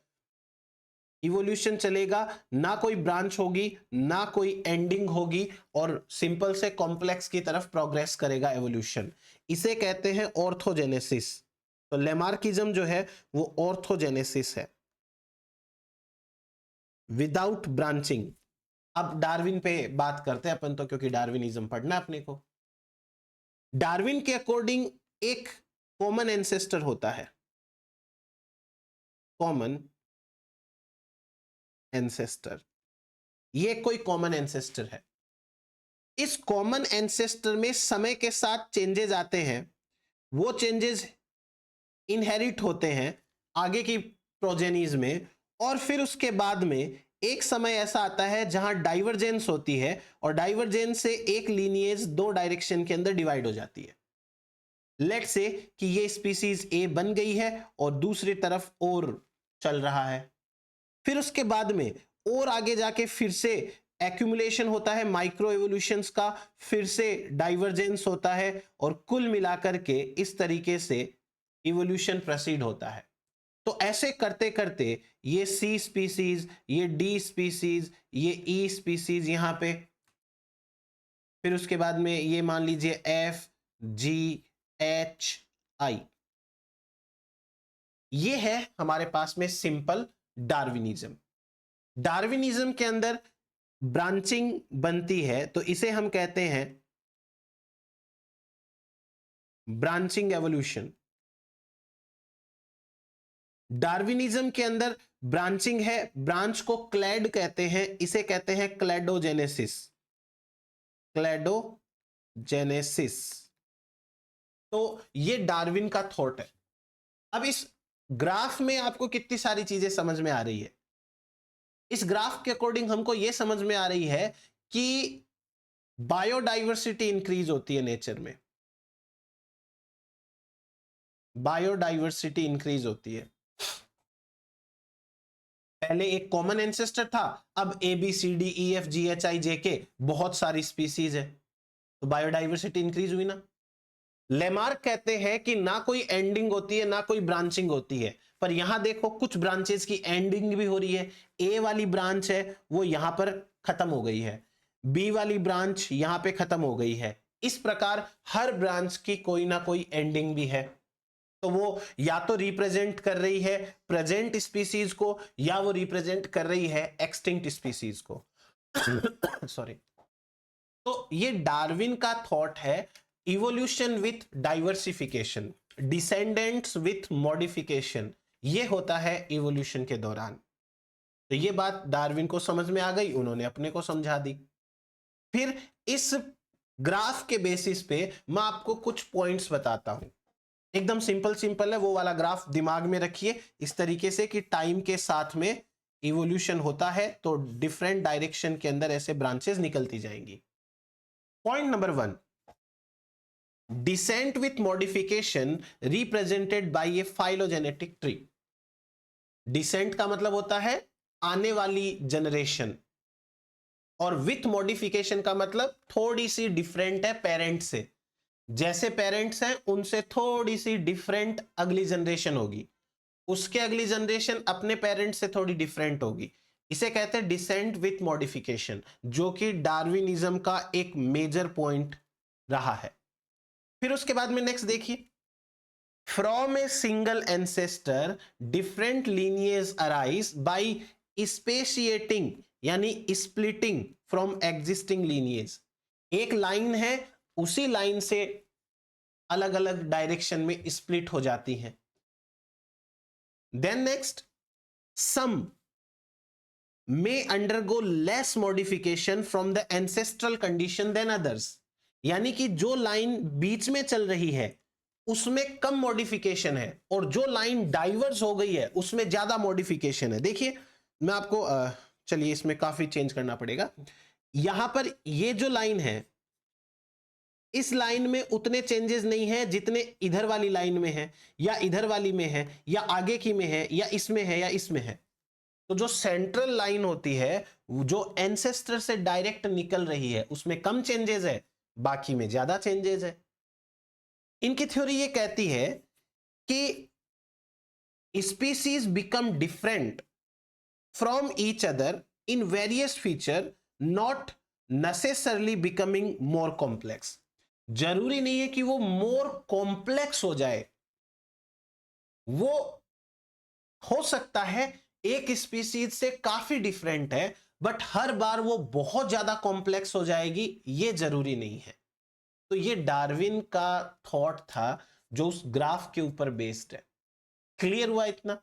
इवोल्यूशन चलेगा, ना कोई ब्रांच होगी ना कोई एंडिंग होगी, और सिंपल से कॉम्प्लेक्स की तरफ प्रोग्रेस करेगा एवोल्यूशन। इसे कहते हैं ऑर्थोजेनेसिस। तो लेमार्किज्म जो है वो ऑर्थोजेनेसिस है, विदाउट ब्रांचिंग। अब डार्विन पे बात करते हैं अपन तो, क्योंकि डार्विनिज्म पढ़ना है अपने को। डार्विन के अकॉर्डिंग एक कॉमन एंसेस्टर होता है, कॉमन एंसेस्टर। ये कोई कॉमन एंसेस्टर है। इस कॉमन एंसेस्टर में समय के साथ चेंजेस आते हैं, वो चेंजेस इनहेरिट होते हैं आगे की प्रोजेनीज में, और फिर उसके बाद में एक समय ऐसा आता है जहां डाइवर्जेंस होती है, और डाइवर्जेंस से एक लीनिएज 2 डायरेक्शन के अंदर डिवाइड हो जाती है। लेट से कि ये स्पीसीज ए बन गई है और दूसरी तरफ और चल रहा है। फिर उसके बाद में और आगे जाके फिर से एक्यूमुलेशन होता है माइक्रो एवोल्यूशंस का, फिर से डाइवर्जेंस होता है, और कुल मिलाकर के इस तरीके से इवोल्यूशन प्रोसीड होता है। तो ऐसे करते करते ये सी स्पीसीज, ये डी स्पीसीज, ये ई स्पीसीज यहां पे, फिर उसके बाद में ये मान लीजिए एफ जी एच आई, ये है हमारे पास में सिंपल डार्विनिज्म। डार्विनिज्म के अंदर ब्रांचिंग बनती है तो इसे हम कहते हैं ब्रांचिंग एवोल्यूशन। डार्विनिज्म के अंदर ब्रांचिंग है, ब्रांच को क्लैड कहते हैं, इसे कहते हैं क्लैडोजेनेसिस। क्लैडोजेनेसिस। तो ये डार्विन का थॉट है। अब इस ग्राफ में आपको कितनी सारी चीजें समझ में आ रही है। इस ग्राफ के अकॉर्डिंग हमको यह समझ में आ रही है कि बायोडाइवर्सिटी इंक्रीज होती है नेचर में, बायोडाइवर्सिटी इंक्रीज होती है। पहले एक कॉमन एंसेस्टर था, अब A B C D E F G H I J K बहुत सारी स्पीसीज है, तो बायोडाइवर्सिटी इंक्रीज हुई ना। लेमार्क कहते हैं कि ना कोई एंडिंग होती है ना कोई ब्रांचिंग होती है, पर यहां देखो कुछ ब्रांचेस की एंडिंग भी हो रही है। ए वाली ब्रांच है वो यहां पर खत्म हो गई है, बी वाली ब्रांच यहां पे खत्म हो गई है। इस प्रकार हर ब्रांच की कोई ना कोई एंडिंग भी है, तो वो या तो रिप्रेजेंट कर रही है प्रेजेंट स्पीसीज को, या वो रिप्रेजेंट कर रही है एक्सटिंक्ट स्पीसीज को। सॉरी। तो ये डार्विन का थॉट है, evolution with diversification, descendants with modification, ये होता है इवोल्यूशन के दौरान। तो ये बात डार्विन को समझ में आ गई, उन्होंने अपने को समझा दी। फिर इस ग्राफ के बेसिस पे मैं आपको कुछ पॉइंट्स बताता हूं। एकदम सिंपल सिंपल है, वो वाला ग्राफ दिमाग में रखिए इस तरीके से कि टाइम के साथ में इवोल्यूशन होता है तो डिफरेंट डायरेक्शन के अंदर ऐसे ब्रांचेस निकलती जाएंगी। Point number 1, descent with modification represented by a phylogenetic tree. Descent का मतलब होता है आने वाली जनरेशन, और विथ मॉडिफिकेशन का मतलब थोड़ी सी डिफरेंट है पेरेंट से, जैसे पेरेंट्स हैं उनसे थोड़ी सी डिफरेंट अगली जनरेशन होगी, उसके अगली जनरेशन अपने पेरेंट्स से थोड़ी डिफरेंट होगी। इसे कहते हैं डिसेंट विथ मॉडिफिकेशन, जो कि डार्विनिज्म का एक मेजर पॉइंट रहा है। फिर उसके बाद में नेक्स्ट देखिए, from a single ancestor different lineage arise by speciating यानी स्प्लिटिंग फ्रॉम एग्जिस्टिंग लीनिएज। एक लाइन है, उसी लाइन से अलग अलग डायरेक्शन में स्प्लिट हो जाती हैं। Then next, some may undergo less modification from the ancestral condition than others, यानी कि जो लाइन बीच में चल रही है उसमें कम मॉडिफिकेशन है और जो लाइन डाइवर्स हो गई है उसमें ज्यादा मॉडिफिकेशन है। देखिए मैं आपको चलिए इसमें काफी चेंज करना पड़ेगा। यहां पर ये जो लाइन है, इस लाइन में उतने चेंजेस नहीं है जितने इधर वाली लाइन में है, या इधर वाली में है, या आगे की में है, या इसमें है, या इसमें है। तो जो सेंट्रल लाइन होती है जो एंसेस्टर से डायरेक्ट निकल रही है उसमें कम चेंजेस है, बाकी में ज्यादा चेंजेस है। इनकी थ्योरी ये कहती है कि species become different from each other in various feature, not necessarily becoming more complex. जरूरी नहीं है कि वो मोर कॉम्प्लेक्स हो जाए, वो हो सकता है एक स्पीसीज से काफी डिफरेंट है, बट हर बार वो बहुत ज्यादा कॉम्प्लेक्स हो जाएगी ये जरूरी नहीं है। तो ये डार्विन का थॉट था जो उस ग्राफ के ऊपर बेस्ड है। क्लियर हुआ इतना?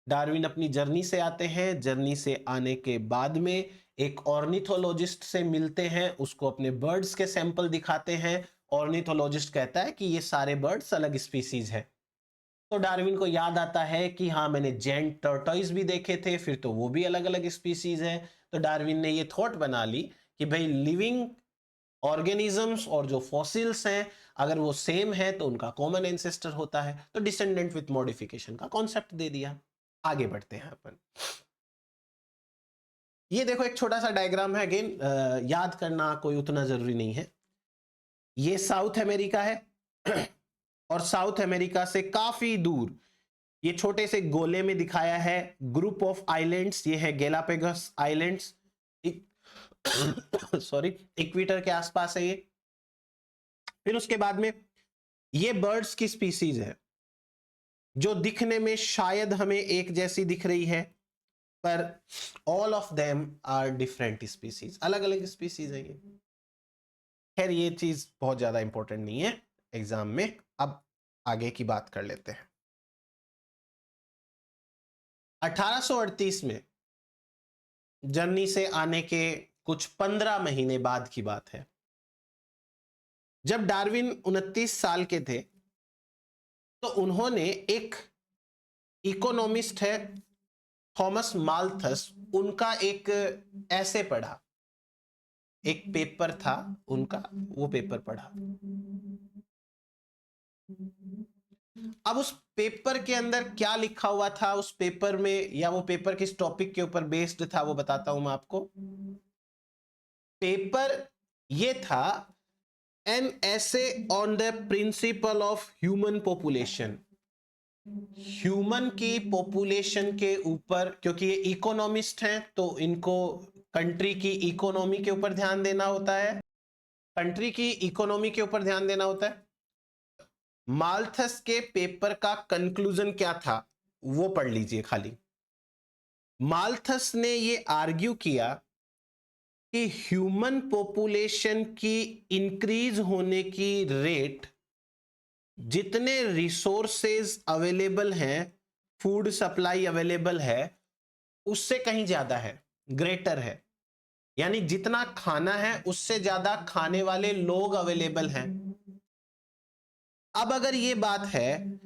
डार्विन अपनी जर्नी से आते हैं, जर्नी से आने के बाद में एक ऑर्निथोलॉजिस्ट से मिलते हैं, उसको अपने बर्ड्स के सैंपल दिखाते हैं। ऑर्निथोलॉजिस्ट कहता है कि ये सारे बर्ड्स अलग स्पीसीज है। तो डार्विन को याद आता है कि हाँ मैंने जेंट टर्टॉइज भी देखे थे, फिर तो वो भी अलग अलग स्पीसीज है। तो डार्विन ने ये थॉट बना ली कि भाई लिविंग ऑर्गेनिजम्स और जो फॉसिल्स हैं अगर वो सेम है तो उनका कॉमन एंसेस्टर होता है। तो डिसेंडेंट विथ मॉडिफिकेशन का कॉन्सेप्ट दे दिया। आगे बढ़ते हैं अपन। ये देखो एक छोटा सा डायग्राम है, अगेन याद करना कोई उतना जरूरी नहीं है। ये साउथ अमेरिका है और साउथ अमेरिका से काफी दूर ये छोटे से गोले में दिखाया है ग्रुप ऑफ आइलैंड्स, ये है गैलापागोस आइलैंड्स, सॉरी इक्वेटर के आसपास है ये। फिर उसके बाद में ये बर्ड्स की स्पीसीज है जो दिखने में शायद हमें एक जैसी दिख रही है, पर all of them are different species, अलग अलग स्पीसीज है ये। खैर ये चीज बहुत ज्यादा इंपॉर्टेंट नहीं है एग्जाम में। अब आगे की बात कर लेते हैं। 1838 में जर्नी से आने के कुछ 15 महीने बाद की बात है, जब डार्विन 29 साल के थे तो उन्होंने एक इकोनॉमिस्ट है थॉमस माल्थस, उनका एक ऐसे पढ़ा, एक पेपर था उनका, वो पेपर पढ़ा। अब उस पेपर के अंदर क्या लिखा हुआ था उस पेपर में, या वो पेपर किस टॉपिक के ऊपर बेस्ड था वो बताता हूं मैं आपको। पेपर ये था an essay on the principle of human population. Human की पॉपुलेशन के ऊपर, क्योंकि ये इकोनॉमिस्ट हैं तो इनको कंट्री की इकोनॉमी के ऊपर ध्यान देना होता है, कंट्री की इकोनॉमी के ऊपर ध्यान देना होता है। माल्थस के पेपर का कंक्लूजन क्या था वो पढ़ लीजिए खाली। माल्थस ने ये आर्ग्यू किया कि ह्यूमन पॉपुलेशन की इंक्रीज होने की रेट जितने रिसोर्सेज अवेलेबल हैं, फूड सप्लाई अवेलेबल है, उससे कहीं ज्यादा है, ग्रेटर है। यानी जितना खाना है उससे ज्यादा खाने वाले लोग अवेलेबल हैं। अब अगर ये बात है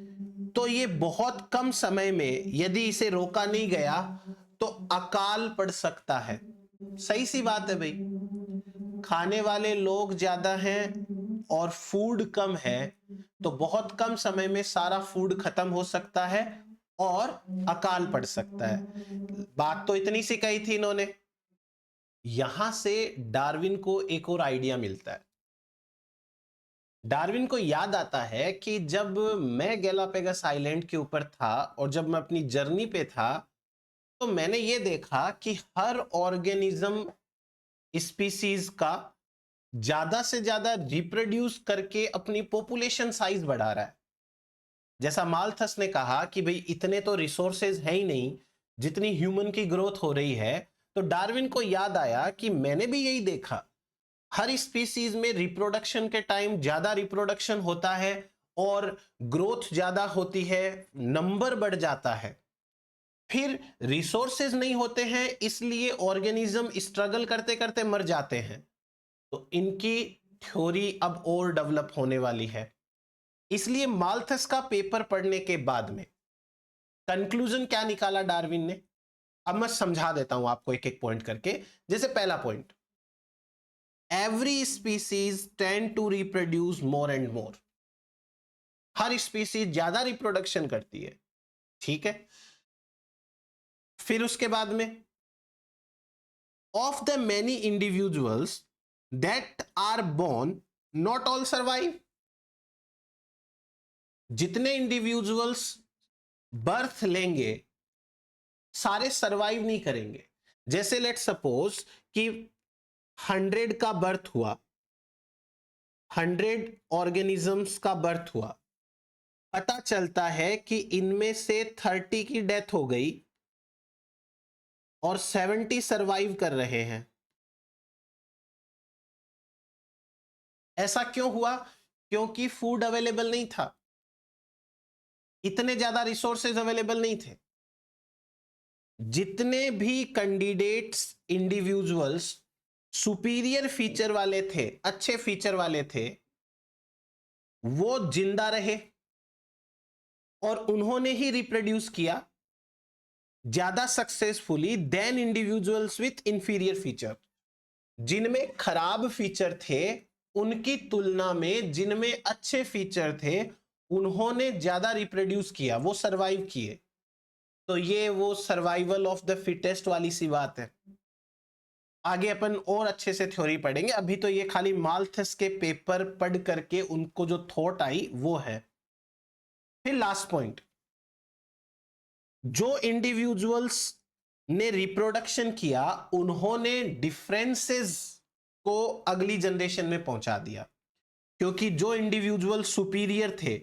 तो ये बहुत कम समय में यदि इसे रोका नहीं गया तो अकाल पड़ सकता है। सही सी बात है भाई, खाने वाले लोग ज्यादा हैं और फूड कम है, तो बहुत कम समय में सारा फूड खत्म हो सकता है और अकाल पड़ सकता है। बात तो इतनी सी कही थी इन्होंने। यहां से डार्विन को एक और आइडिया मिलता है। डार्विन को याद आता है कि जब मैं गैलापेगस आइलैंड के ऊपर था और जब मैं अपनी जर्नी पे था, तो मैंने ये देखा कि हर ऑर्गेनिज्म स्पीसीज का ज्यादा से ज्यादा रिप्रोड्यूस करके अपनी पॉपुलेशन साइज बढ़ा रहा है। जैसा माल्थस ने कहा कि भाई इतने तो रिसोर्सेज है ही नहीं जितनी ह्यूमन की ग्रोथ हो रही है, तो डार्विन को याद आया कि मैंने भी यही देखा, हर स्पीसीज में रिप्रोडक्शन के टाइम ज्यादा रिप्रोडक्शन होता है और ग्रोथ ज्यादा होती है, नंबर बढ़ जाता है। फिर रिसोर्सेज नहीं होते हैं, इसलिए ऑर्गेनिज्म स्ट्रगल करते करते मर जाते हैं। तो इनकी थ्योरी अब और डेवलप होने वाली है। इसलिए माल्थस का पेपर पढ़ने के बाद में कंक्लूजन क्या निकाला डार्विन ने, अब मैं समझा देता हूं आपको एक एक पॉइंट करके। जैसे पहला point, every species tend to reproduce more and more. हर स्पीसीज ज्यादा रिप्रोडक्शन करती है, ठीक है। फिर उसके बाद में, of the many individuals that are born not all survive. जितने इंडिविजुअल्स बर्थ लेंगे सारे सरवाइव नहीं करेंगे। जैसे लेट सपोज कि 100 का बर्थ हुआ, 100 ऑर्गेनिजम्स का बर्थ हुआ, पता चलता है कि इनमें से 30 की डेथ हो गई और 70 सरवाइव कर रहे हैं। ऐसा क्यों हुआ? क्योंकि फूड अवेलेबल नहीं था, इतने ज्यादा रिसोर्सेज अवेलेबल नहीं थे। जितने भी कैंडिडेट्स इंडिविजुअल्स सुपीरियर फीचर वाले थे, अच्छे फीचर वाले थे, वो जिंदा रहे और उन्होंने ही रिप्रोड्यूस किया ज्यादा successfully than individuals with inferior feature. जिनमें खराब फीचर थे उनकी तुलना में जिनमें अच्छे फीचर थे उन्होंने ज्यादा रिप्रोड्यूस किया, वो सरवाइव किए। तो ये वो सर्वाइवल ऑफ द फिटेस्ट वाली सी बात है। आगे अपन और अच्छे से थ्योरी पढ़ेंगे, अभी तो ये खाली माल्थस के पेपर पढ़ करके उनको जो थॉट आई वो है। फिर लास्ट पॉइंट, जो इंडिविजुअल्स ने रिप्रोडक्शन किया उन्होंने डिफरेंसेस को अगली जनरेशन में पहुंचा दिया, क्योंकि जो इंडिविजुअल सुपीरियर थे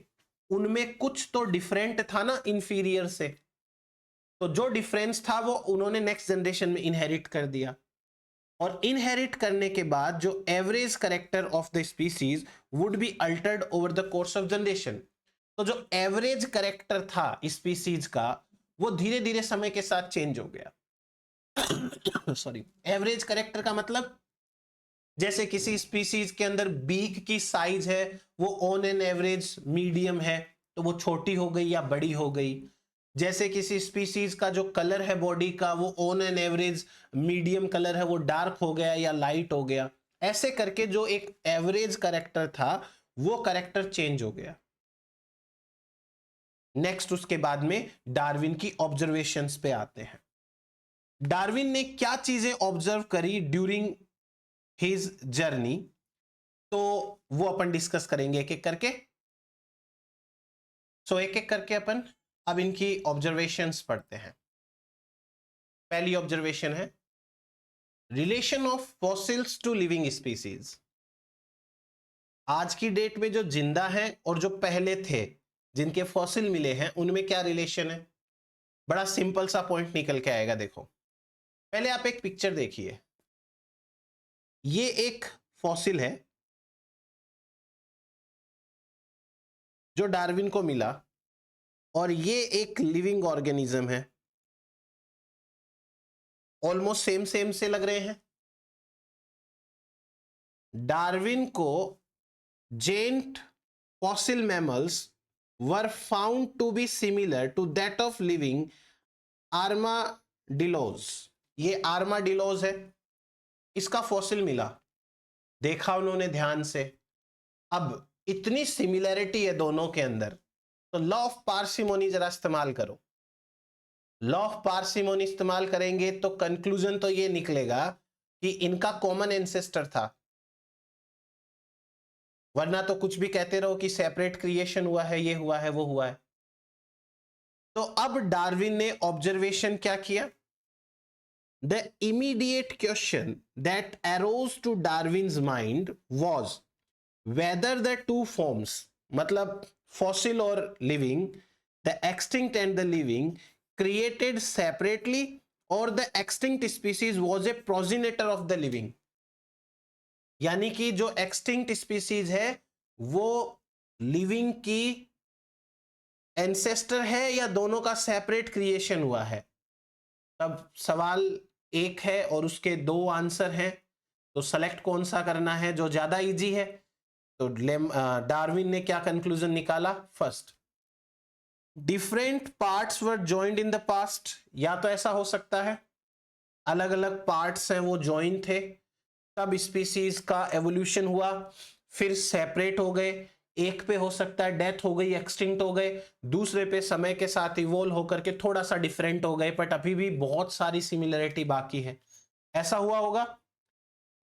उनमें कुछ तो डिफरेंट था ना इंफीरियर से, तो जो डिफरेंस था वो उन्होंने नेक्स्ट जनरेशन में इनहेरिट कर दिया। और इनहेरिट करने के बाद जो average character of the species would be altered over the course of generation. तो जो एवरेज करेक्टर था स्पीसीज का वो धीरे धीरे समय के साथ चेंज हो गया। सॉरी, एवरेज करेक्टर का मतलब जैसे किसी स्पीसीज के अंदर बीक की साइज है वो ऑन एन एवरेज मीडियम है, तो वो छोटी हो गई या बड़ी हो गई। जैसे किसी स्पीसीज का जो कलर है बॉडी का वो on an average medium colour है, वो डार्क हो गया या लाइट हो गया। ऐसे करके जो एक एवरेज करेक्टर था वो करेक्टर चेंज हो गया। नेक्स्ट उसके बाद में डार्विन की ऑब्जर्वेशंस पे आते हैं। डार्विन ने क्या चीजें ऑब्जर्व करी ड्यूरिंग हिज जर्नी, तो वो अपन डिस्कस करेंगे एक एक करके। सो एक एक करके अपन अब इनकी ऑब्जर्वेशंस पढ़ते हैं। पहली ऑब्जर्वेशन है relation of fossils to living species. आज की डेट में जो जिंदा हैं और जो पहले थे जिनके फॉसिल मिले हैं उनमें क्या रिलेशन है। बड़ा सिंपल सा पॉइंट निकल के आएगा। देखो, पहले आप एक पिक्चर देखिए, ये एक फॉसिल है जो डार्विन को मिला और ये एक लिविंग ऑर्गेनिज्म है। ऑलमोस्ट सेम सेम से लग रहे हैं। डार्विन को gent fossil mammals were found to be similar to that of living armadillos. ये आर्माडिलोज है, इसका फॉसिल मिला, देखा उन्होंने ध्यान से। अब इतनी सिमिलैरिटी है दोनों के अंदर, तो लॉ ऑफ पार्सिमोनी जरा इस्तेमाल करो। लॉ ऑफ पार्सिमोनी इस्तेमाल करेंगे तो कंक्लूजन तो ये निकलेगा कि इनका कॉमन एंसेस्टर था, वरना तो कुछ भी कहते रहो कि सेपरेट क्रिएशन हुआ है, ये हुआ है, वो हुआ है। तो अब डार्विन ने ऑब्जर्वेशन क्या किया? The immediate question that arose to Darwin's mind was whether the two forms, मतलब फॉसिल और living, the extinct and the living, created separately or the extinct species was a progenitor of the living. यानी कि जो extinct species है वो living की ancestor है या दोनों का separate creation हुआ है। तब सवाल एक है और उसके दो आंसर हैं, तो सेलेक्ट कौन सा करना है जो ज्यादा इजी है। तो डार्विन ने क्या कंक्लूजन निकाला? First, different parts were joined in the past, या तो ऐसा हो सकता है अलग अलग पार्ट्स हैं वो ज्वाइन थे, तब स्पीसीज का एवोल्यूशन हुआ, फिर सेपरेट हो गए। एक पे हो सकता है डेथ हो गई, एक्सटिंक्ट हो गए, दूसरे पे समय के साथ इवोल्व होकर के थोड़ा सा डिफरेंट हो गए, बट अभी भी बहुत सारी सिमिलरिटी बाकी है। ऐसा हुआ होगा।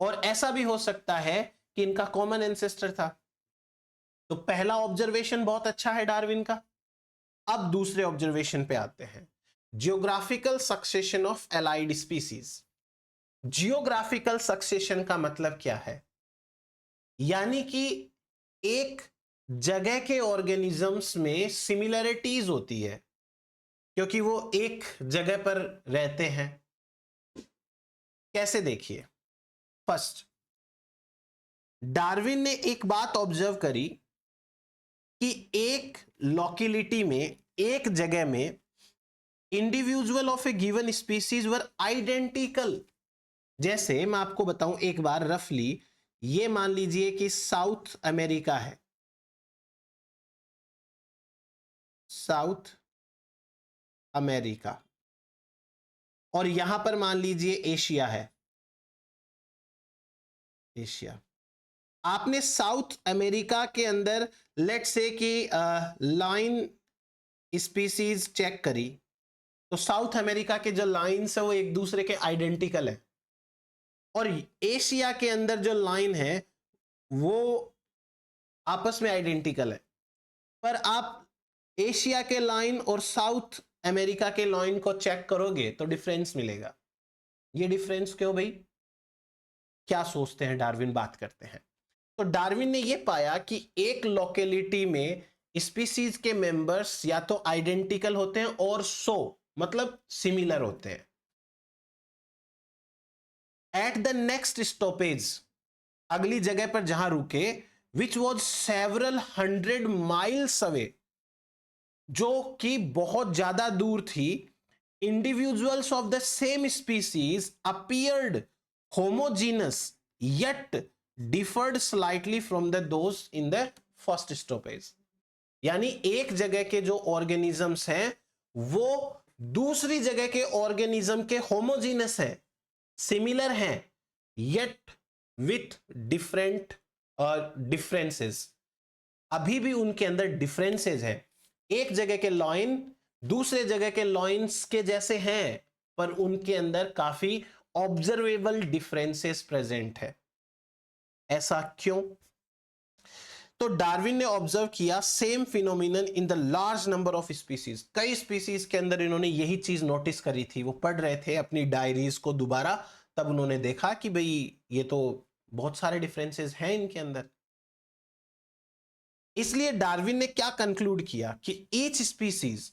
और ऐसा भी हो सकता है कि इनका कॉमन एंसेस्टर था। तो पहला ऑब्जर्वेशन बहुत अच्छा है डार्विन का। अब दूसरे ऑब्जर्वेशन पे आते हैं, geographical succession of allied species. Geographical succession का मतलब क्या है? यानी कि एक जगह के ऑर्गेनिजम्स में सिमिलरिटीज होती है क्योंकि वो एक जगह पर रहते हैं। कैसे? देखिए, फर्स्ट डार्विन ने एक बात ऑब्जर्व करी कि एक लोकेलिटी में, एक जगह में, individual of A given species were identical. जैसे मैं आपको बताऊं एक बार रफली, ये मान लीजिए कि साउथ अमेरिका है, साउथ अमेरिका, और यहां पर मान लीजिए एशिया है, एशिया। आपने साउथ अमेरिका के अंदर लेट से कि लाइन स्पीसीज चेक करी, तो साउथ अमेरिका के जो लाइन्स है वो एक दूसरे के आइडेंटिकल है, और एशिया के अंदर जो लाइन है वो आपस में आइडेंटिकल है। पर आप एशिया के लाइन और साउथ अमेरिका के लाइन को चेक करोगे तो डिफरेंस मिलेगा। ये डिफरेंस क्यों भाई? क्या सोचते हैं डार्विन? बात करते हैं। तो डार्विन ने यह पाया कि एक लोकेलिटी में स्पीसीज के मेंबर्स या तो आइडेंटिकल होते हैं और मतलब सिमिलर होते हैं। एट द नेक्स्ट स्टॉपेज, अगली जगह पर जहां रुके, which was several 100 miles away, जो कि बहुत ज्यादा दूर थी, individuals of the same species appeared homogeneous yet deferred slightly from the those in the first stoppage. यानी एक जगह के जो ऑर्गेनिजम्स हैं वो दूसरी जगह के ऑर्गेनिज्म के होमोजीनस है, सिमिलर हैं, येट विथ डिफरेंट डिफरेंसेस। अभी भी उनके अंदर डिफरेंसेस है। एक जगह के लॉइन दूसरे जगह के लॉइन्स के जैसे हैं, पर उनके अंदर काफी ऑब्जर्वेबल डिफरेंसेस प्रेजेंट है। ऐसा क्यों? तो डार्विन ने ऑब्जर्व किया same phenomenon in the large number of species. कई स्पीसीज के अंदर इन्होंने यही चीज नोटिस करी थी। वो पढ़ रहे थे अपनी डायरीज को दोबारा, तब उन्होंने देखा कि भाई ये तो बहुत सारे डिफरेंसेस हैं इनके अंदर। इसलिए डार्विन ने क्या कंक्लूड किया कि each species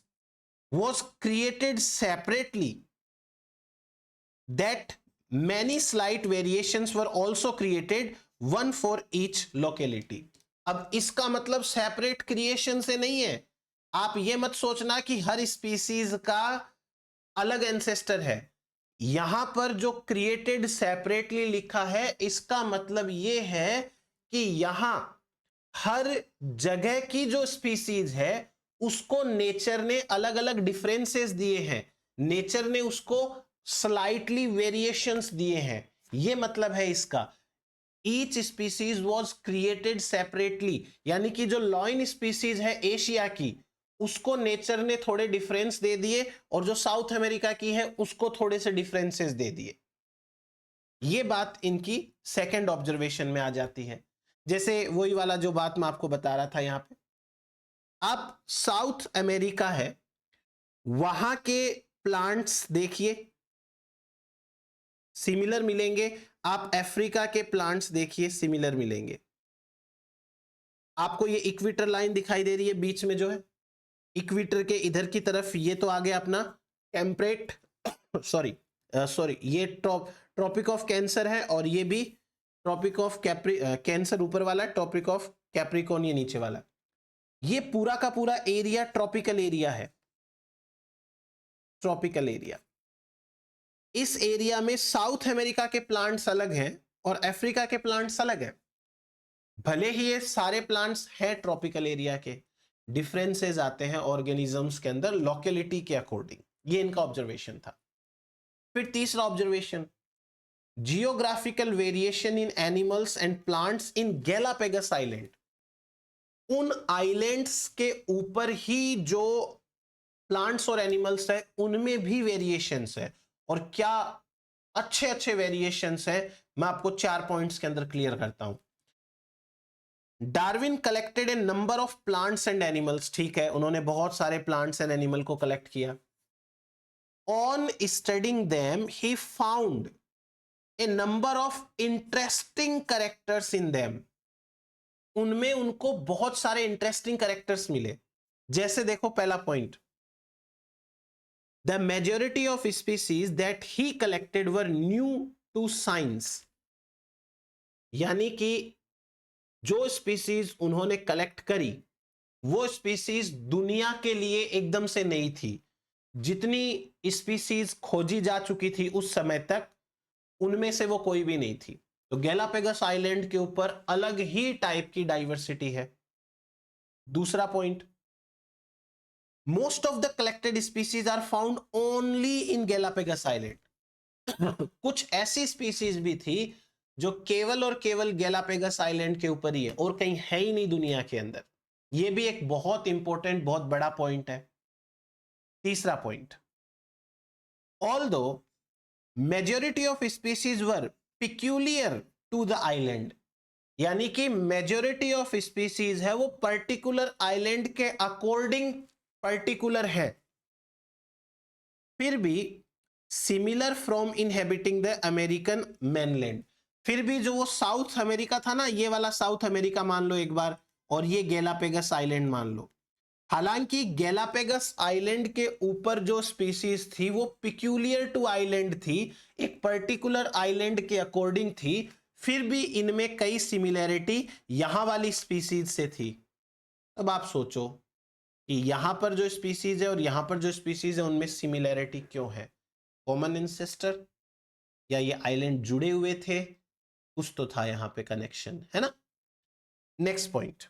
was created separately, that many slight variations were also created, one for each locality. अब इसका मतलब सेपरेट क्रिएशन से नहीं है। आप ये मत सोचना कि हर स्पीसीज का अलग एंसेस्टर है। यहां पर जो क्रिएटेड सेपरेटली लिखा है, इसका मतलब ये है कि यहां हर जगह की जो स्पीसीज है उसको नेचर ने अलग अलग डिफरेंसेस दिए हैं, नेचर ने उसको स्लाइटली वेरिएशंस दिए हैं। ये मतलब है इसका, each species was created separately, यानी कि जो लॉइन स्पीसीज है एशिया की उसको नेचर ने थोड़े डिफरेंस दे दिए और जो साउथ अमेरिका की है उसको थोड़े से डिफरेंसेस दे दिए। ये बात इनकी सेकंड ऑब्जर्वेशन में आ जाती है। जैसे वही वाला जो बात मैं आपको बता रहा था, यहां पे आप साउथ अमेरिका है, वहां के प्लांट्स देखिए सिमिलर मिलेंगे, आप अफ्रीका के प्लांट्स देखिए सिमिलर मिलेंगे। आपको ये इक्वेटर लाइन दिखाई दे रही है बीच में जो है, इक्वेटर के इधर की तरफ ये तो आ गया अपना टेम्परेट सॉरी ये ट्रॉपिक ऑफ कैंसर है, और ये भी ट्रॉपिक ऑफ कैंसर ऊपर वाला, ट्रॉपिक ऑफ कैप्रिकॉर्न ये नीचे वाला। ये पूरा का पूरा एरिया ट्रॉपिकल एरिया है, ट्रॉपिकल एरिया। इस एरिया में साउथ अमेरिका के प्लांट्स अलग हैं और अफ्रीका के प्लांट्स अलग हैं। भले ही ये सारे प्लांट्स हैं ट्रॉपिकल एरिया के, डिफरेंसेस आते हैं ऑर्गेनिजम्स के अंदर लोकेलिटी के अकॉर्डिंग। ये इनका ऑब्जर्वेशन था। फिर तीसरा observation, geographical variation in animals and plants in Galapagos island. उन आइलैंड्स के ऊपर ही जो प्लांट्स और एनिमल्स है उनमें भी वेरिएशंस है, और क्या अच्छे अच्छे वेरिएशंस है। मैं आपको 4 पॉइंट्स के अंदर क्लियर करता हूं। Darwin collected A number of plants and animals, ठीक है, उन्होंने बहुत सारे प्लांट्स एंड एनिमल को कलेक्ट किया। On studying them he found a number of interesting characters in them. उनमें उनको बहुत सारे इंटरेस्टिंग कैरेक्टर्स मिले। जैसे देखो पहला point, the majority of species that he collected were new to science. यानी कि जो स्पीसीज उन्होंने कलेक्ट करी वो स्पीसीज दुनिया के लिए एकदम से नई थी। जितनी स्पीसीज खोजी जा चुकी थी उस समय तक, उनमें से वो कोई भी नहीं थी। तो गैलापेगस आइलैंड के ऊपर अलग ही टाइप की डाइवर्सिटी है। दूसरा point, most of the collected species are found only in Galapagos island. कुछ ऐसी स्पीसीज भी थी जो केवल और केवल गैलापेगस आइलैंड के ऊपर ही है और कहीं है ही नहीं दुनिया के अंदर। यह भी एक बहुत इंपॉर्टेंट, बहुत बड़ा पॉइंट है। तीसरा point, although majority of species were peculiar to the island, यानी कि मेजॉरिटी ऑफ स्पीसीज है वो पर्टिकुलर आइलैंड के अकॉर्डिंग पर्टिकुलर है, फिर भी similar from inhabiting the American mainland. फिर भी जो वो साउथ अमेरिका था ना, ये वाला साउथ अमेरिका मान लो एक बार, और ये गैलापेगस आइलैंड मान लो। हालांकि गैलापेगस आइलैंड के ऊपर जो स्पीसीज थी वो पिक्यूलियर टू आइलैंड थी, एक पर्टिकुलर आइलैंड के अकॉर्डिंग थी, फिर भी इनमें कई सिमिलैरिटी यहां वाली स्पीसीज से थी। अब आप सोचो कि यहां पर जो स्पीसीज है और यहां पर जो स्पीसीज है उनमें सिमिलैरिटी क्यों है? कॉमन इंसेस्टर, या ये आइलैंड जुड़े हुए थे? कुछ तो था यहां पे कनेक्शन, है ना। Next point,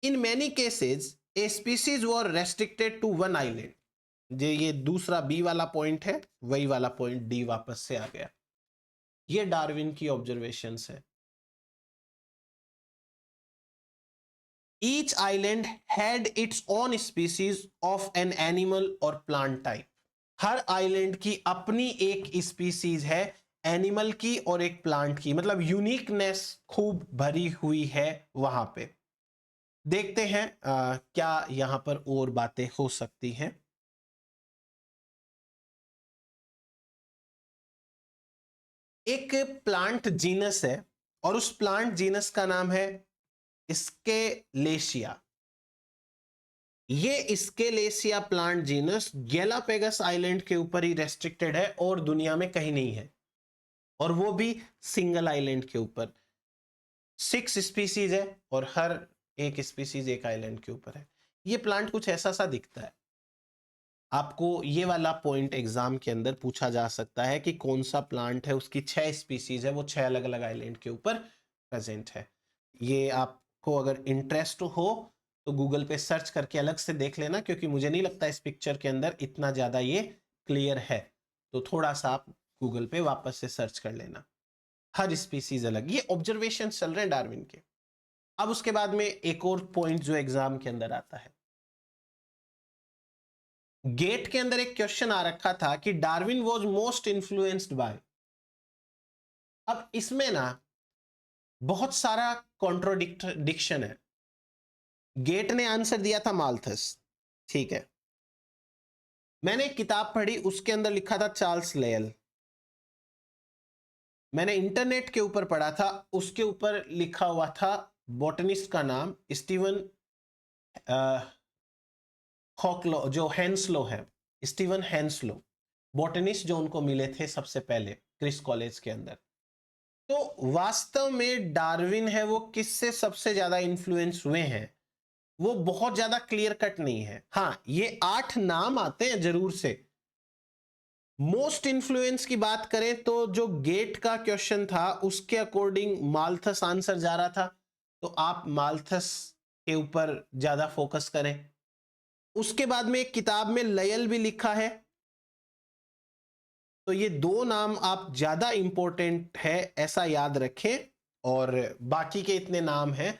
in many cases a species were restricted to one island. ये दूसरा बी वाला पॉइंट है, वही वाला पॉइंट डी वापस से आ गया। ये डार्विन की ऑब्जर्वेशंस है। Each island had its own species of an animal or plant type. Her island की अपनी एक स्पीसीज है एनिमल की और एक प्लांट की, मतलब यूनिकनेस खूब भरी हुई है वहां पे। देखते हैं क्या यहां पर और बातें हो सकती हैं। एक प्लांट जीनस है और उस प्लांट जीनस का नाम है स्केलेशिया। ये स्केलेशिया प्लांट जीनस गैलापेगस आइलैंड के ऊपर ही रेस्ट्रिक्टेड है और दुनिया में कहीं नहीं है, और वो भी सिंगल आइलैंड के ऊपर। 6 स्पीसीज है और हर एक स्पीसीज एक आइलैंड के ऊपर है। ये प्लांट कुछ ऐसा सा दिखता है। आपको ये वाला पॉइंट एग्जाम के अंदर पूछा जा सकता है कि कौन सा प्लांट है, उसकी 6 स्पीसीज है, वो 6 अलग अलग आइलैंड के ऊपर प्रेजेंट है। ये आप को अगर इंटरेस्ट हो तो गूगल पे सर्च करके अलग से देख लेना, क्योंकि मुझे नहीं लगता इस पिक्चर के अंदर इतना ज्यादा ये क्लियर है, तो थोड़ा सा आप गूगल पे वापस से सर्च कर लेना। हर स्पीसीज अलग, ये ऑब्जर्वेशन चल रहे हैं डार्विन के। अब उसके बाद में एक और पॉइंट जो एग्जाम के अंदर आता है, गेट के अंदर एक क्वेश्चन आ रखा था कि Darwin was most influenced by. अब इसमें ना बहुत सारा कॉन्ट्रोडिक्शन है। गेट ने आंसर दिया था माल्थस, ठीक है। मैंने एक किताब पढ़ी, उसके अंदर लिखा था चार्ल्स लेयल। मैंने इंटरनेट के ऊपर पढ़ा था, उसके ऊपर लिखा हुआ था बॉटनिस्ट का नाम स्टीवन हॉकलो, जो हेंसलो है, स्टीवन हेंसलो, बॉटनिस्ट जो उनको मिले थे सबसे पहले क्रिस कॉलेज के अंदर। तो वास्तव में डार्विन है वो किससे सबसे ज्यादा इन्फ्लुएंस हुए हैं, वो बहुत ज्यादा क्लियर कट नहीं है। हाँ, ये 8 नाम आते हैं जरूर से। मोस्ट इन्फ्लुएंस की बात करें तो जो गेट का क्वेश्चन था उसके अकॉर्डिंग माल्थस आंसर जा रहा था, तो आप माल्थस के ऊपर ज्यादा फोकस करें। उसके बाद में एक किताब में लयल भी लिखा है, तो ये 2 नाम आप ज्यादा इंपॉर्टेंट है ऐसा याद रखें, और बाकी के इतने नाम हैं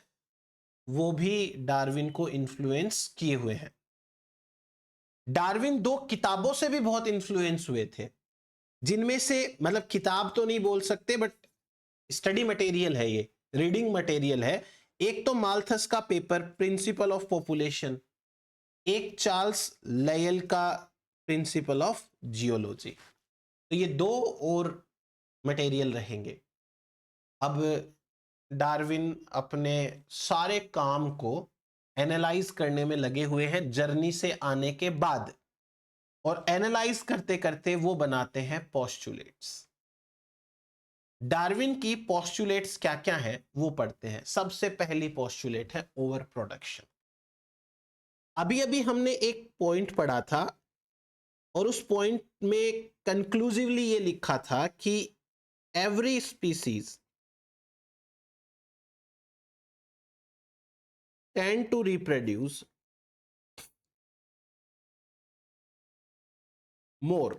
वो भी डार्विन को इन्फ्लुएंस किए हुए हैं। डार्विन 2 किताबों से भी बहुत इन्फ्लुएंस हुए थे, जिनमें से मतलब किताब तो नहीं बोल सकते बट स्टडी मटेरियल है, ये रीडिंग मटेरियल है। एक तो माल्थस का पेपर प्रिंसिपल ऑफ पॉपुलेशन, एक चार्ल्स लेयल का प्रिंसिपल ऑफ जियोलॉजी, तो ये 2 और मटेरियल रहेंगे। अब डार्विन अपने सारे काम को एनालाइज करने में लगे हुए हैं जर्नी से आने के बाद, और एनालाइज करते करते वो बनाते हैं पोस्टुलेट्स। डार्विन की पोस्टुलेट्स क्या क्या है वो पढ़ते हैं। सबसे पहली पोस्टुलेट है ओवर प्रोडक्शन। अभी अभी हमने एक पॉइंट पढ़ा था और उस पॉइंट में कंक्लूसिवली ये लिखा था कि every species tend to reproduce more।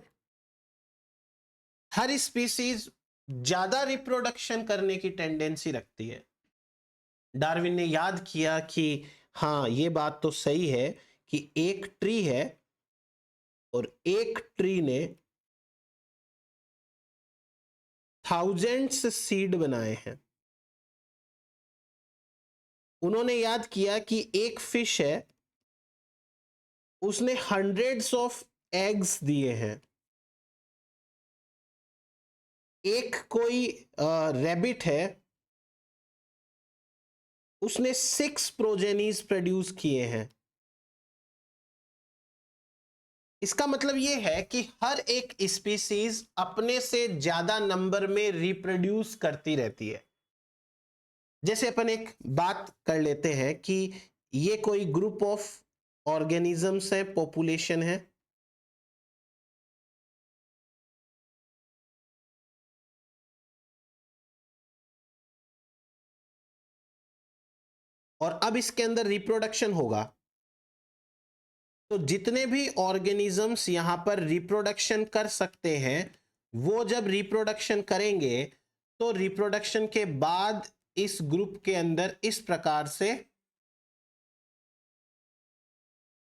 Her species ज्यादा रिप्रोडक्शन करने की टेंडेंसी रखती है। डार्विन ने याद किया कि हाँ, ये बात तो सही है कि एक ट्री है और एक ट्री ने थाउजेंड्स सीड बनाए हैं। उन्होंने याद किया कि एक फिश है, उसने हंड्रेड्स ऑफ एग्स दिए हैं। एक कोई रैबिट है, उसने 6 प्रोजेनीज प्रोड्यूस किए हैं। इसका मतलब यह है कि हर एक स्पीसीज अपने से ज्यादा नंबर में रिप्रोड्यूस करती रहती है। जैसे अपन एक बात कर लेते हैं कि ये कोई ग्रुप ऑफ ऑर्गेनिजम्स है, पॉपुलेशन है, और अब इसके अंदर रिप्रोडक्शन होगा, तो जितने भी ऑर्गेनिजम्स यहां पर रिप्रोडक्शन कर सकते हैं वो जब रिप्रोडक्शन करेंगे तो रिप्रोडक्शन के बाद इस ग्रुप के अंदर इस प्रकार से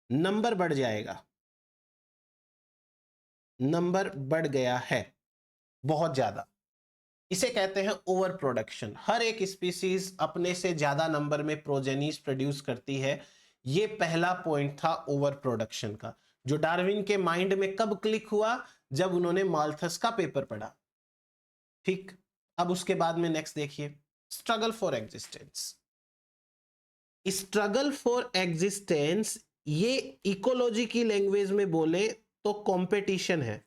नंबर बढ़ जाएगा। नंबर बढ़ गया है बहुत ज्यादा, इसे कहते हैं ओवर प्रोडक्शन। हर एक स्पीसीज अपने से ज्यादा नंबर में प्रोजेनीज प्रोड्यूस करती है। ये पहला पॉइंट था ओवर प्रोडक्शन का, जो डार्विन के माइंड में कब क्लिक हुआ, जब उन्होंने माल्थस का पेपर पढ़ा। ठीक, अब उसके बाद में नेक्स्ट देखिए, struggle for existence. Struggle for existence ये इकोलॉजी की लैंग्वेज में बोले तो कंपटीशन है।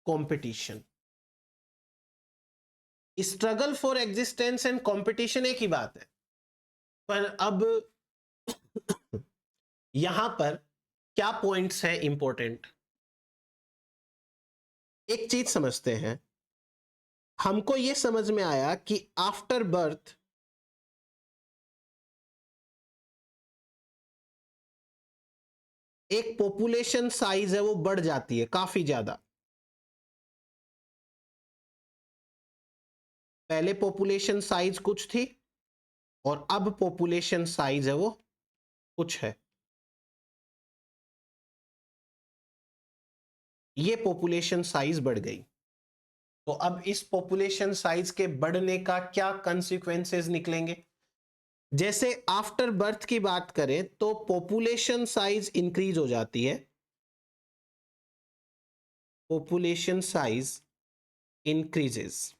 Competition, struggle for existence and competition एक ही बात है, पर अब यहां पर क्या पॉइंट्स है इंपॉर्टेंट, एक चीज समझते हैं। हमको ये समझ में आया कि आफ्टर बर्थ एक पॉपुलेशन साइज है वो बढ़ जाती है काफी ज्यादा। पहले पॉपुलेशन साइज कुछ थी और अब पॉपुलेशन साइज है वो कुछ है। ये पॉपुलेशन साइज बढ़ गई। तो अब इस पॉपुलेशन साइज के बढ़ने का क्या कंसिक्वेंसेस निकलेंगे? जैसे आफ्टर बर्थ की बात करें तो पॉपुलेशन साइज इंक्रीज हो जाती है, population size increases.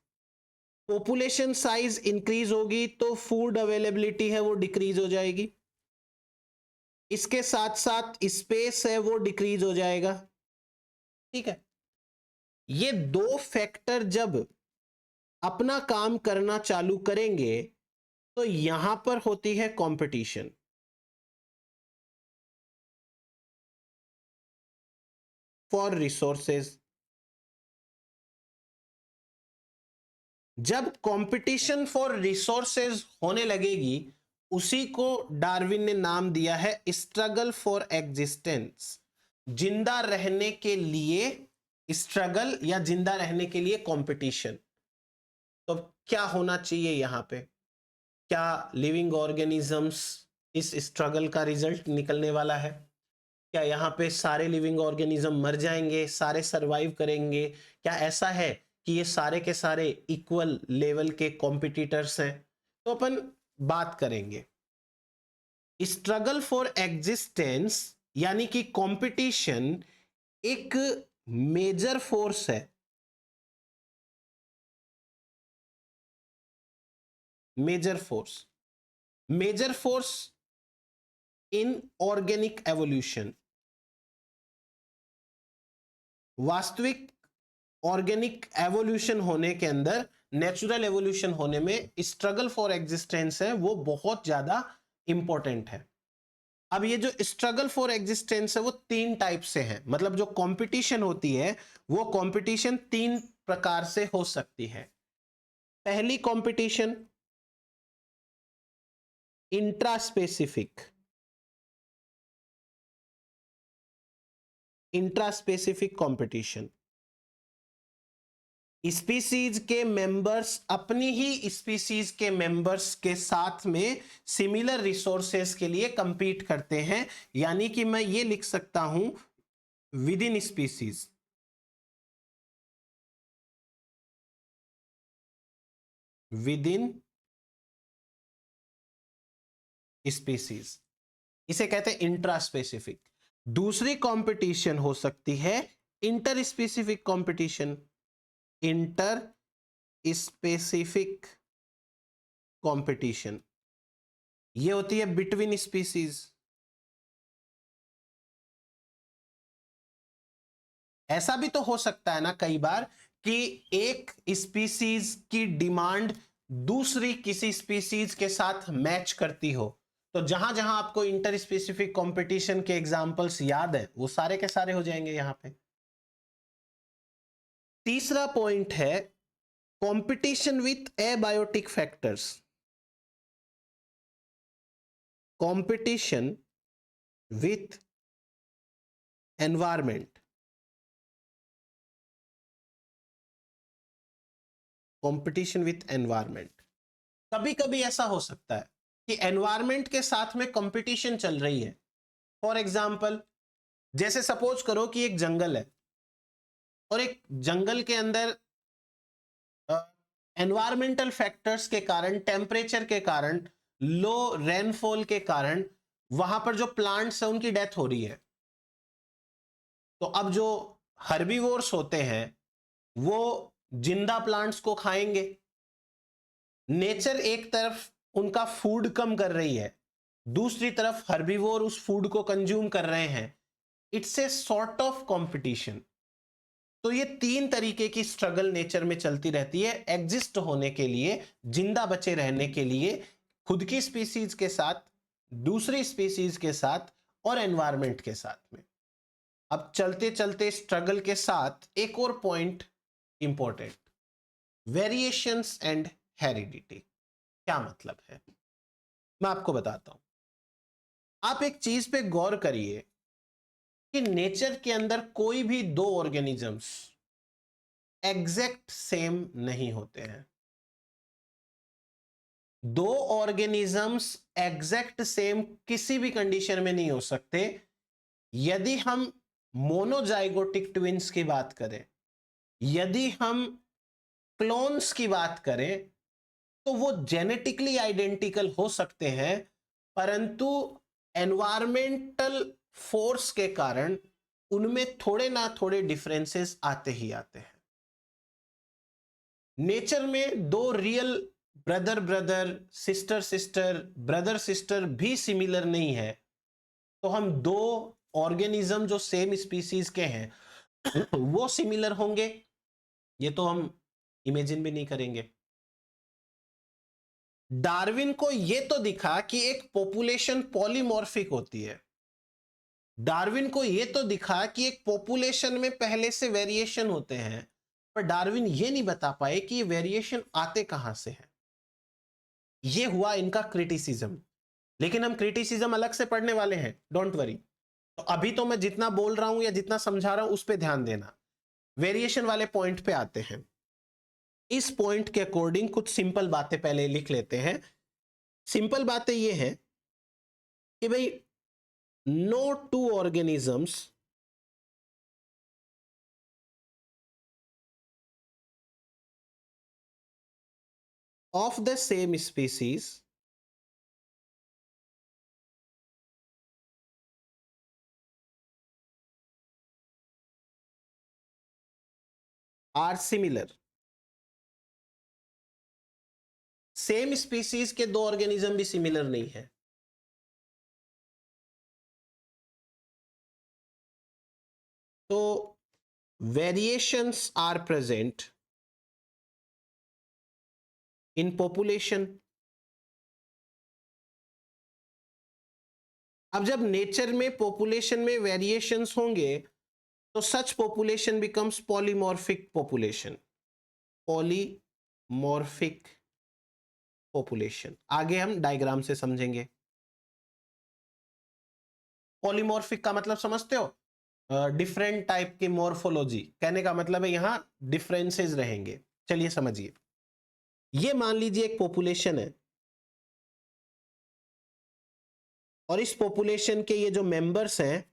Population size increase होगी तो फूड अवेलेबिलिटी है वो डिक्रीज हो जाएगी, इसके साथ साथ स्पेस है वो डिक्रीज हो जाएगा। ठीक है, ये दो फैक्टर जब अपना काम करना चालू करेंगे तो यहां पर होती है कंपटीशन। For resources. जब कंपटीशन फॉर रिसोर्सेज होने लगेगी उसी को डार्विन ने नाम दिया है स्ट्रगल फॉर एग्जिस्टेंस। जिंदा रहने के लिए स्ट्रगल या जिंदा रहने के लिए कंपटीशन। तो क्या होना चाहिए यहां पे? क्या लिविंग ऑर्गेनिजम्स इस स्ट्रगल का रिजल्ट निकलने वाला है? क्या यहाँ पे सारे लिविंग ऑर्गेनिज्म मर जाएंगे, सारे सरवाइव करेंगे? क्या ऐसा है कि ये सारे के सारे इक्वल लेवल के कॉम्पिटिटर्स हैं? तो अपन बात करेंगे। स्ट्रगल फॉर एग्जिस्टेंस यानी कि कंपटीशन एक मेजर फोर्स है, major force, major force in organic evolution. वास्तविक ऑर्गेनिक एवोल्यूशन होने के अंदर, नेचुरल एवोल्यूशन होने में स्ट्रगल फॉर एग्जिस्टेंस है वो बहुत ज्यादा इंपॉर्टेंट है। अब ये जो स्ट्रगल फॉर एग्जिस्टेंस है वो तीन टाइप से है, मतलब जो कंपटीशन होती है वो कंपटीशन तीन प्रकार से हो सकती है। पहली competition intra specific, intra specific competition. Species के मेंबर्स अपनी ही स्पीसीज के मेंबर्स के साथ में सिमिलर रिसोर्सेस के लिए कंपीट करते हैं, यानी कि मैं ये लिख सकता हूं with in species, with in species, इसे कहते हैं इंट्रा स्पेसिफिक। दूसरी कंपटीशन हो सकती है inter specific competition, inter specific competition ये होती है बिटवीन स्पीसीज। ऐसा भी तो हो सकता है ना कई बार कि एक स्पीसीज की डिमांड दूसरी किसी स्पीसीज के साथ मैच करती हो, तो जहां जहां आपको इंटर स्पेसिफिक कंपटीशन के एग्जांपल्स याद है वो सारे के सारे हो जाएंगे यहां पे। तीसरा पॉइंट है competition with abiotic factors, competition with environment, competition with environment. कभी कभी ऐसा हो सकता है कि एनवायरमेंट के साथ में कंपटीशन चल रही है। फॉर एग्जाम्पल, जैसे सपोज करो कि एक जंगल है और एक जंगल के अंदर एनवायरमेंटल फैक्टर्स के कारण, टेम्परेचर के कारण, लो रेनफॉल के कारण वहां पर जो प्लांट्स है उनकी डेथ हो रही है। तो अब जो हर्बीवोर्स होते हैं वो जिंदा प्लांट्स को खाएंगे। नेचर एक तरफ उनका फूड कम कर रही है, दूसरी तरफ हर्बीवोर उस फूड को कंज्यूम कर रहे हैं। It's a sort of competition. तो ये तीन तरीके की स्ट्रगल नेचर में चलती रहती है एग्जिस्ट होने के लिए, जिंदा बचे रहने के लिए, खुद की स्पीसीज के साथ, दूसरी स्पीसीज के साथ और एनवायरमेंट के साथ में। अब चलते चलते स्ट्रगल के साथ एक और point important, variations and heredity क्या मतलब है, मैं आपको बताता हूं। आप एक चीज पे गौर करिए कि नेचर के अंदर कोई भी दो ऑर्गेनिजम्स एग्जैक्ट सेम नहीं होते हैं। दो ऑर्गेनिजम्स एग्जैक्ट सेम किसी भी कंडीशन में नहीं हो सकते। यदि हम मोनोजाइगोटिक ट्विंस की बात करें, यदि हम क्लोन्स की बात करें, तो वो जेनेटिकली आइडेंटिकल हो सकते हैं, परंतु एनवायरमेंटल फोर्स के कारण उनमें थोड़े ना थोड़े डिफरेंसेस आते ही आते हैं। नेचर में दो real brother brother, sister sister, brother sister भी सिमिलर नहीं है, तो हम दो ऑर्गेनिज्म जो सेम स्पीसीज के हैं वो सिमिलर होंगे, ये तो हम इमेजिन भी नहीं करेंगे। डार्विन को यह तो दिखा कि एक पॉपुलेशन पॉलीमॉर्फिक होती है। डार्विन को यह तो दिखा कि एक पॉपुलेशन में पहले से वेरिएशन होते हैं, पर डार्विन ये नहीं बता पाए कि ये वेरिएशन आते कहां से हैं। ये हुआ इनका क्रिटिसिज्म। लेकिन हम क्रिटिसिज्म अलग से पढ़ने वाले हैं, डोंट वरी। तो अभी तो मैं जितना बोल रहा हूं या जितना समझा रहा हूं उस पर ध्यान देना। वेरिएशन वाले पॉइंट पे आते हैं। इस पॉइंट के अकॉर्डिंग कुछ सिंपल बातें पहले लिख लेते हैं। सिंपल बातें ये हैं कि भाई no two organisms of the same species are similar। Same species के दो ऑर्गेनिज्म भी सिमिलर नहीं है। तो variations are present in population. अब जब नेचर में पॉपुलेशन में वेरिएशंस होंगे तो such population becomes polymorphic population. Polymorphic population आगे हम डायग्राम से समझेंगे। पॉलीमॉर्फिक का मतलब समझते हो? डिफरेंट टाइप की मॉर्फोलॉजी, कहने का मतलब है यहां डिफरेंसेस रहेंगे। चलिए समझिए। ये मान लीजिए एक पॉपुलेशन है और इस पॉपुलेशन के ये जो मेंबर्स हैं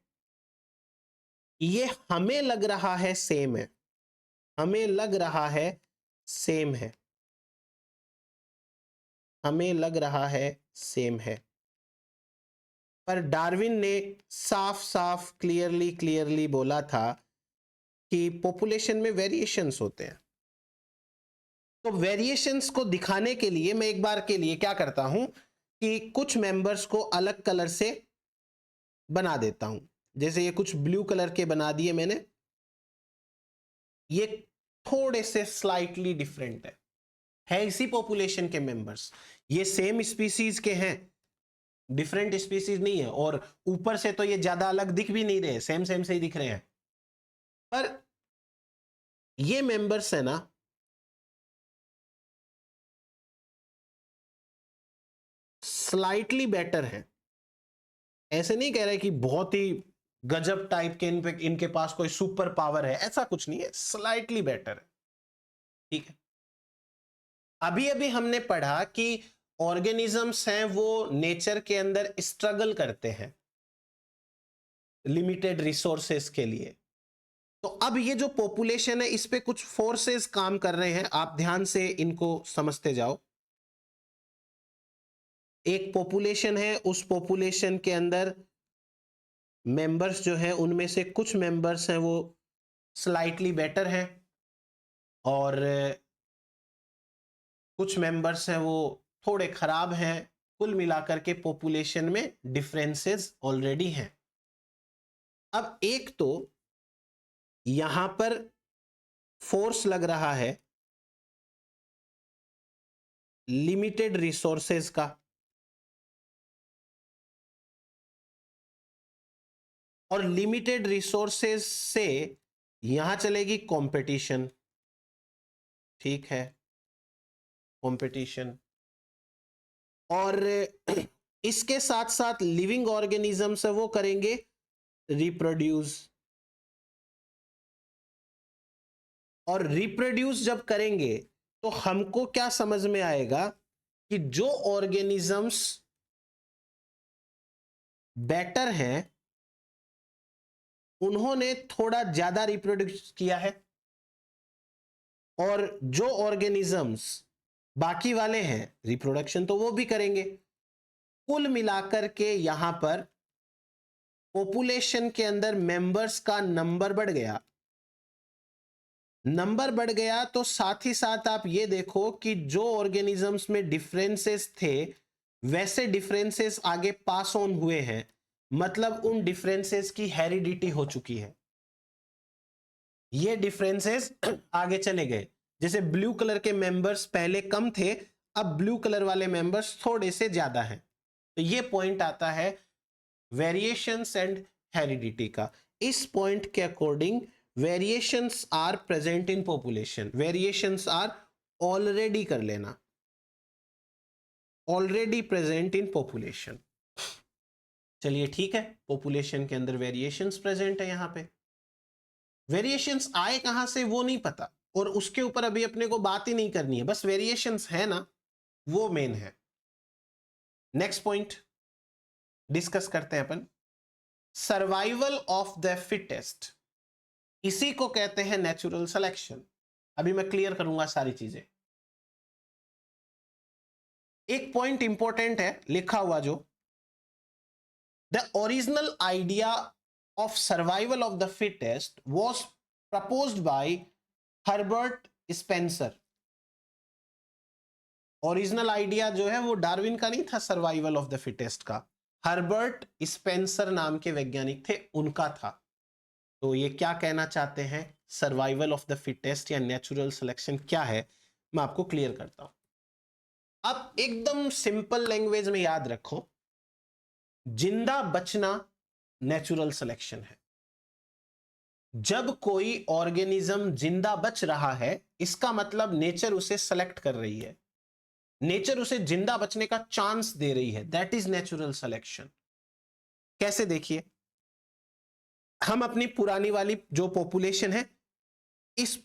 ये हमें लग रहा है सेम है, हमें लग रहा है सेम है, हमें लग रहा है सेम है। पर डार्विन ने साफ साफ क्लियरली क्लियरली बोला था कि पॉपुलेशन में वेरिएशंस होते हैं। तो वेरिएशंस को दिखाने के लिए मैं एक बार के लिए क्या करता हूं कि कुछ मेंबर्स को अलग कलर से बना देता हूं। जैसे ये कुछ ब्लू कलर के बना दिए मैंने, ये थोड़े से स्लाइटली डिफरेंट है इसी पॉपुलेशन के मेंबर्स, ये सेम स्पीसीज के हैं, डिफरेंट स्पीसीज नहीं है। और ऊपर से तो ये ज्यादा अलग दिख भी नहीं रहे, सेम सेम से ही दिख रहे हैं। पर ये मेंबर्स है ना, स्लाइटली बेटर है। ऐसे नहीं कह रहे कि बहुत ही गजब टाइप के इनके पास कोई सुपर पावर है, ऐसा कुछ नहीं है, स्लाइटली बेटर है। ठीक है। अभी अभी हमने पढ़ा कि ऑर्गेनिजम्स हैं वो नेचर के अंदर स्ट्रगल करते हैं लिमिटेड रिसोर्सेस के लिए। तो अब ये जो पॉपुलेशन है इस पे कुछ फोर्सेस काम कर रहे हैं, आप ध्यान से इनको समझते जाओ। एक पॉपुलेशन है, उस पॉपुलेशन के अंदर मेंबर्स जो है उनमें से कुछ मेंबर्स हैं वो स्लाइटली बेटर हैं और कुछ मेंबर्स हैं वो थोड़े खराब हैं। कुल मिलाकर के पॉपुलेशन में डिफरेंसेस ऑलरेडी हैं। अब एक तो यहां पर फोर्स लग रहा है लिमिटेड रिसोर्सेज का, और लिमिटेड रिसोर्सेज से यहां चलेगी कंपटीशन। ठीक है। कंपटीशन। और इसके साथ साथ लिविंग ऑर्गेनिजम्स है वो करेंगे रिप्रोड्यूस। और रिप्रोड्यूस जब करेंगे तो हमको क्या समझ में आएगा कि जो ऑर्गेनिजम्स बेटर हैं उन्होंने थोड़ा ज्यादा रिप्रोड्यूस किया है, और जो ऑर्गेनिजम्स बाकी वाले हैं रिप्रोडक्शन तो वो भी करेंगे। कुल मिलाकर के यहां पर पॉपुलेशन के अंदर मेंबर्स का नंबर बढ़ गया। नंबर बढ़ गया तो साथ ही साथ आप ये देखो कि जो ऑर्गेनिजम्स में डिफरेंसेस थे वैसे डिफरेंसेस आगे पास ऑन हुए हैं, मतलब उन डिफरेंसेस की हेरिडिटी हो चुकी है। ये डिफरेंसेस आगे चले गए। जैसे ब्लू कलर के मेंबर्स पहले कम थे, अब ब्लू कलर वाले मेंबर्स थोड़े से ज्यादा हैं। तो ये पॉइंट आता है वेरिएशंस एंड हेरिडिटी का। इस पॉइंट के according variations are present in population, variations are already कर लेना, ऑलरेडी प्रेजेंट इन पॉपुलेशन। चलिए ठीक है, पॉपुलेशन के अंदर वेरिएशंस प्रेजेंट है। यहां पे वेरिएशंस आए कहां से वो नहीं पता, और उसके ऊपर अभी अपने को बात ही नहीं करनी है, बस वेरिएशंस है ना, वो मेन है। नेक्स्ट पॉइंट डिस्कस करते हैं अपन, सर्वाइवल ऑफ द फिटेस्ट। इसी को कहते हैं नेचुरल सिलेक्शन। अभी मैं क्लियर करूंगा सारी चीजें। एक पॉइंट इंपॉर्टेंट है लिखा हुआ जो, the original idea of survival of the fittest was proposed by Herbert Spencer। Original idea जो है वो डार्विन का नहीं था सर्वाइवल ऑफ द फिटेस्ट का, हर्बर्ट स्पेंसर नाम के वैज्ञानिक थे, उनका था। तो ये क्या कहना चाहते हैं, सर्वाइवल ऑफ द फिटेस्ट या नेचुरल सिलेक्शन क्या है, मैं आपको क्लियर करता हूं। अब एकदम सिंपल लैंग्वेज में याद रखो, जिंदा बचना नेचुरल सिलेक्शन है। जब कोई ऑर्गेनिज्म जिंदा बच रहा है इसका मतलब नेचर उसे सेलेक्ट कर रही है, नेचर उसे जिंदा बचने का चांस दे रही है, दैट इज नेचुरल सिलेक्शन। कैसे, देखिए हम अपनी पुरानी वाली जो पॉपुलेशन है इस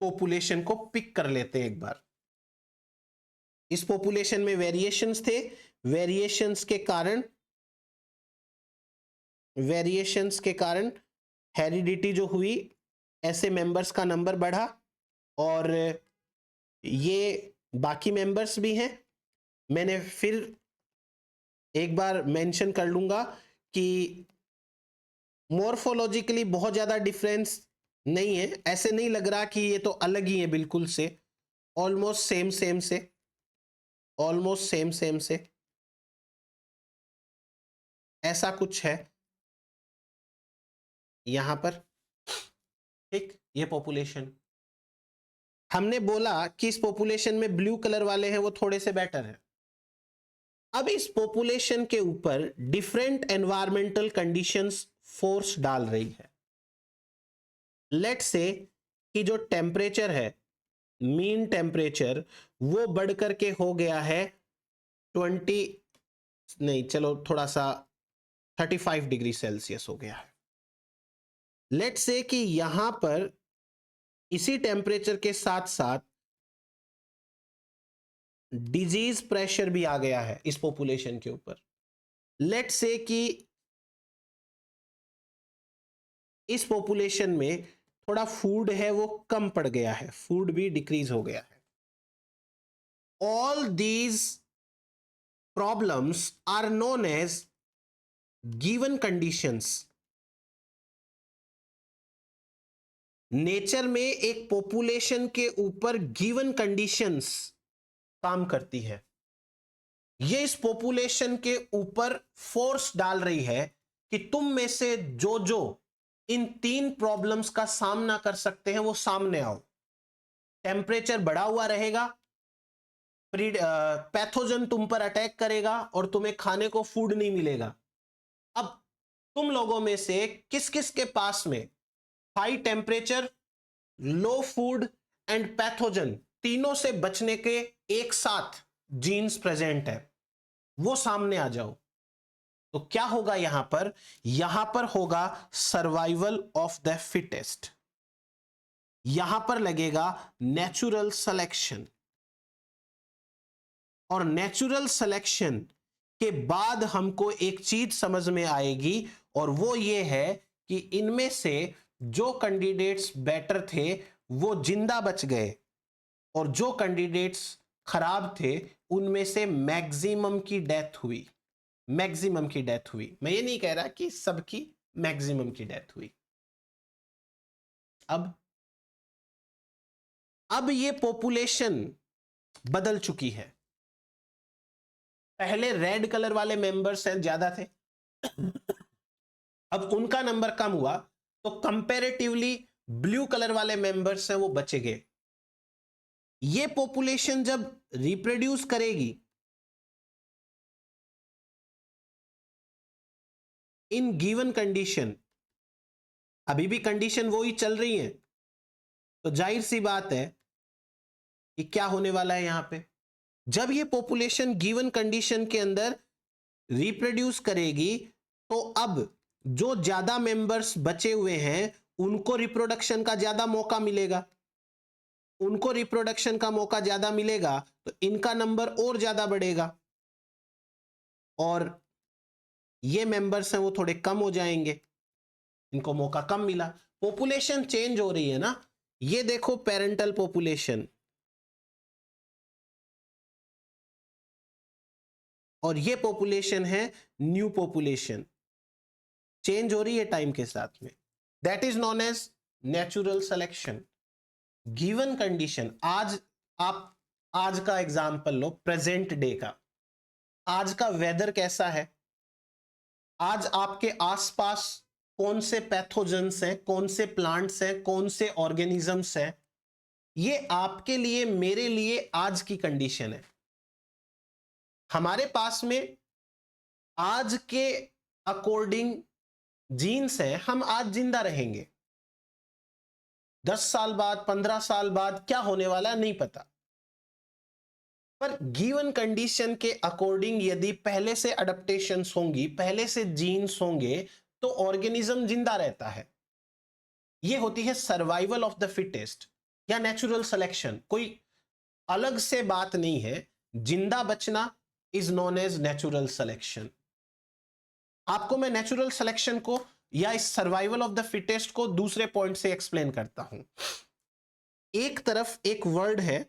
पॉपुलेशन को पिक कर लेते हैं एक बार। इस पॉपुलेशन में वेरिएशंस थे, वेरिएशंस के कारण हेरिडिटी जो हुई, ऐसे मेंबर्स का नंबर बढ़ा, और ये बाकी मेंबर्स भी हैं। मैंने फिर एक बार मेंशन कर लूंगा कि मॉर्फोलॉजिकली बहुत ज्यादा डिफरेंस नहीं है, ऐसे नहीं लग रहा कि ये तो अलग ही है बिल्कुल से, ऑलमोस्ट सेम से ऐसा कुछ है यहां पर। ठीक, ये पॉपुलेशन हमने बोला कि इस पॉपुलेशन में ब्लू कलर वाले हैं वो थोड़े से बेटर हैं। अब इस पॉपुलेशन के ऊपर डिफरेंट एनवायरमेंटल कंडीशंस फोर्स डाल रही है। लेट्स से कि जो टेम्परेचर है, मीन टेम्परेचर वो बढ़ करके हो गया है 35 डिग्री सेल्सियस हो गया है। लेट्स से कि यहां पर इसी टेम्परेचर के साथ साथ डिजीज प्रेशर भी आ गया है इस पॉपुलेशन के ऊपर। लेट्स से कि इस पॉपुलेशन में थोड़ा फूड है वो कम पड़ गया है, फूड भी डिक्रीज हो गया है। All these problems are known as given conditions. Nature में एक पॉपुलेशन के ऊपर गिवन कंडीशंस काम करती है, ये इस पॉपुलेशन के ऊपर फोर्स डाल रही है कि तुम में से जो जो इन 3 प्रॉब्लम्स का सामना कर सकते हैं वो सामने आओ। टेम्परेचर बढ़ा हुआ रहेगा, पैथोजन तुम पर अटैक करेगा और तुम्हें खाने को फूड नहीं मिलेगा। अब तुम लोगों में से किस किस के पास में high temperature, low food and pathogen तीनों से बचने के एक साथ जीन्स प्रेजेंट है वो सामने आ जाओ, तो क्या होगा यहां पर होगा सर्वाइवल ऑफ द फिटेस्ट, यहां पर लगेगा नेचुरल सिलेक्शन, और नेचुरल सिलेक्शन के बाद हमको एक चीज समझ में आएगी, और वो ये है कि इनमें से जो कैंडिडेट्स बेटर थे वो जिंदा बच गए, और जो कैंडिडेट्स खराब थे उनमें से मैक्सिमम की डेथ हुई, मैक्सिमम की डेथ हुई। मैं ये नहीं कह रहा कि सबकी, मैक्सिमम की डेथ हुई। अब ये पॉपुलेशन बदल चुकी है। पहले रेड कलर वाले मेंबर्स हैं ज्यादा थे, अब उनका नंबर कम हुआ, तो कंपैरेटिवली ब्लू कलर वाले मेंबर्स हैं वो बचे गए। ये पॉपुलेशन जब रिप्रोड्यूस करेगी इन गिवन कंडीशन, अभी भी कंडीशन वो ही चल रही है, तो जाहिर सी बात है कि क्या होने वाला है यहां पे, जब ये पॉपुलेशन गिवन कंडीशन के अंदर रिप्रोड्यूस करेगी, तो अब जो ज्यादा मेंबर्स बचे हुए हैं उनको रिप्रोडक्शन का ज्यादा मौका मिलेगा, उनको रिप्रोडक्शन का मौका ज्यादा मिलेगा तो इनका नंबर और ज्यादा बढ़ेगा, और ये मेंबर्स हैं वो थोड़े कम हो जाएंगे, इनको मौका कम मिला। पॉपुलेशन चेंज हो रही है ना, ये देखो पेरेंटल पॉपुलेशन, और ये पॉपुलेशन है न्यू पॉपुलेशन, चेंज हो रही है टाइम के साथ में। That is known as natural selection. Given condition, आज का एग्जांपल लो, प्रेजेंट डे का, आज का वेदर कैसा है, आज आपके आसपास कौन से पैथोजेंस हैं, कौन से प्लांट्स हैं, कौन से ऑर्गेनिजम्स हैं, ये आपके लिए मेरे लिए आज की कंडीशन है। हमारे पास में आज के अकॉर्डिंग जीन्स है, हम आज जिंदा रहेंगे, 10 साल बाद 15 साल बाद क्या होने वाला है नहीं पता, पर गिवन कंडीशन के अकॉर्डिंग यदि पहले से अडेप्टेशंस होंगी, पहले से जीन्स होंगे, तो ऑर्गेनिज्म जिंदा रहता है। यह होती है सर्वाइवल ऑफ द फिटेस्ट या नेचुरल सिलेक्शन, कोई अलग से बात नहीं है। जिंदा बचना is known as natural selection. आपको मैं नेचुरल सिलेक्शन को या इस सर्वाइवल ऑफ द फिटेस्ट को दूसरे पॉइंट से एक्सप्लेन करता हूं। एक तरफ एक वर्ड है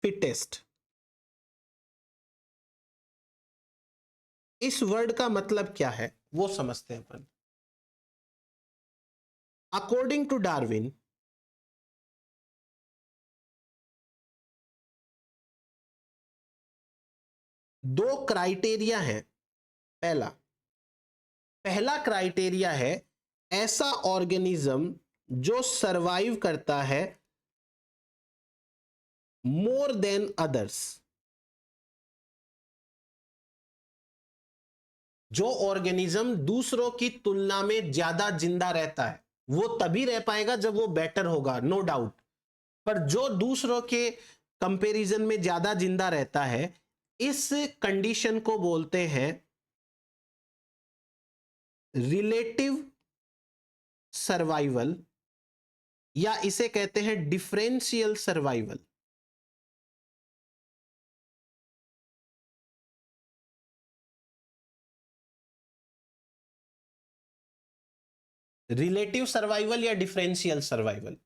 फिटेस्ट, इस वर्ड का मतलब क्या है वो समझते हैं अपन। अकॉर्डिंग टू डार्विन, दो क्राइटेरिया है। पहला क्राइटेरिया है ऐसा ऑर्गेनिज्म जो सरवाइव करता है मोर देन अदर्स, जो ऑर्गेनिज्म दूसरों की तुलना में ज्यादा जिंदा रहता है, वो तभी रह पाएगा जब वो बेटर होगा, नो डाउट, पर जो दूसरों के कंपैरिजन में ज्यादा जिंदा रहता है, इस कंडीशन को बोलते हैं रिलेटिव सर्वाइवल, या इसे कहते हैं डिफरेंशियल सर्वाइवल। रिलेटिव सर्वाइवल या differential survival.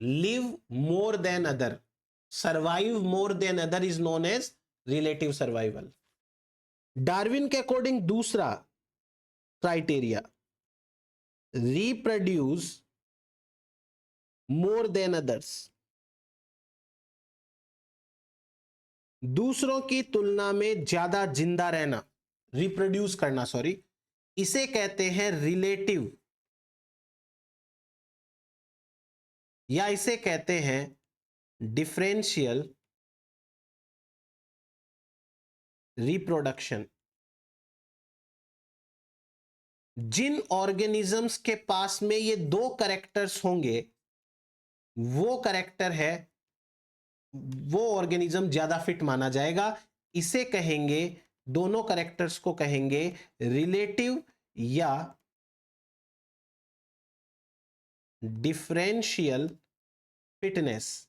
Live more than other, survive more than other is known as relative survival. Darwin के अकॉर्डिंग दूसरा criteria, reproduce more than others, दूसरों की तुलना में ज्यादा जिंदा रहना, रिप्रोड्यूस करना, सॉरी, इसे कहते हैं रिलेटिव, या इसे कहते हैं डिफरेंशियल रिप्रोडक्शन। जिन ऑर्गेनिजम्स के पास में ये दो कैरेक्टर्स होंगे, वो कैरेक्टर है वो ऑर्गेनिज्म ज्यादा फिट माना जाएगा। इसे कहेंगे, दोनों कैरेक्टर्स को कहेंगे रिलेटिव या डिफरेंशियल फिटनेस।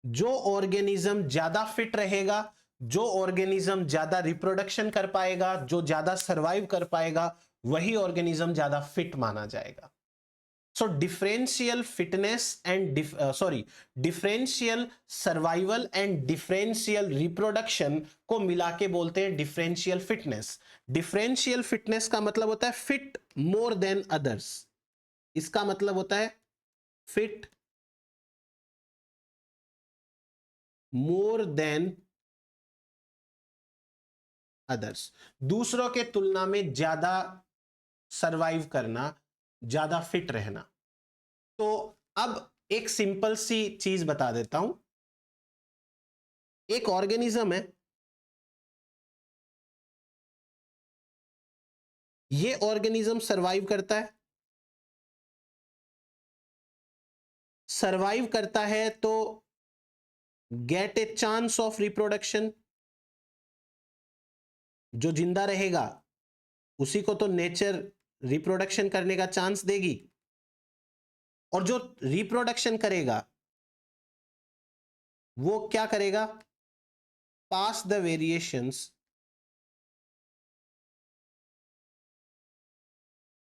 जो ऑर्गेनिज्म ज्यादा फिट रहेगा, जो ऑर्गेनिज्म ज्यादा रिप्रोडक्शन कर पाएगा, जो ज्यादा सरवाइव कर पाएगा, वही ऑर्गेनिज्म ज्यादा फिट माना जाएगा। So differential fitness and differential survival and differential reproduction को मिला के बोलते हैं डिफरेंशियल फिटनेस। डिफरेंशियल फिटनेस का मतलब होता है फिट मोर देन अदर्स। इसका मतलब होता है फिट मोर देन अदर्स, दूसरों के तुलना में ज्यादा सरवाइव करना, ज्यादा फिट रहना। तो अब एक सिंपल सी चीज बता देता हूं। एक ऑर्गेनिज्म है, ये ऑर्गेनिज्म सरवाइव करता है। सरवाइव करता है तो gate a chance of reproduction. जो जिंदा रहेगा उसी को तो नेचर रिप्रोडक्शन करने का चांस देगी, और जो रिप्रोडक्शन करेगा वो क्या करेगा, pass the variations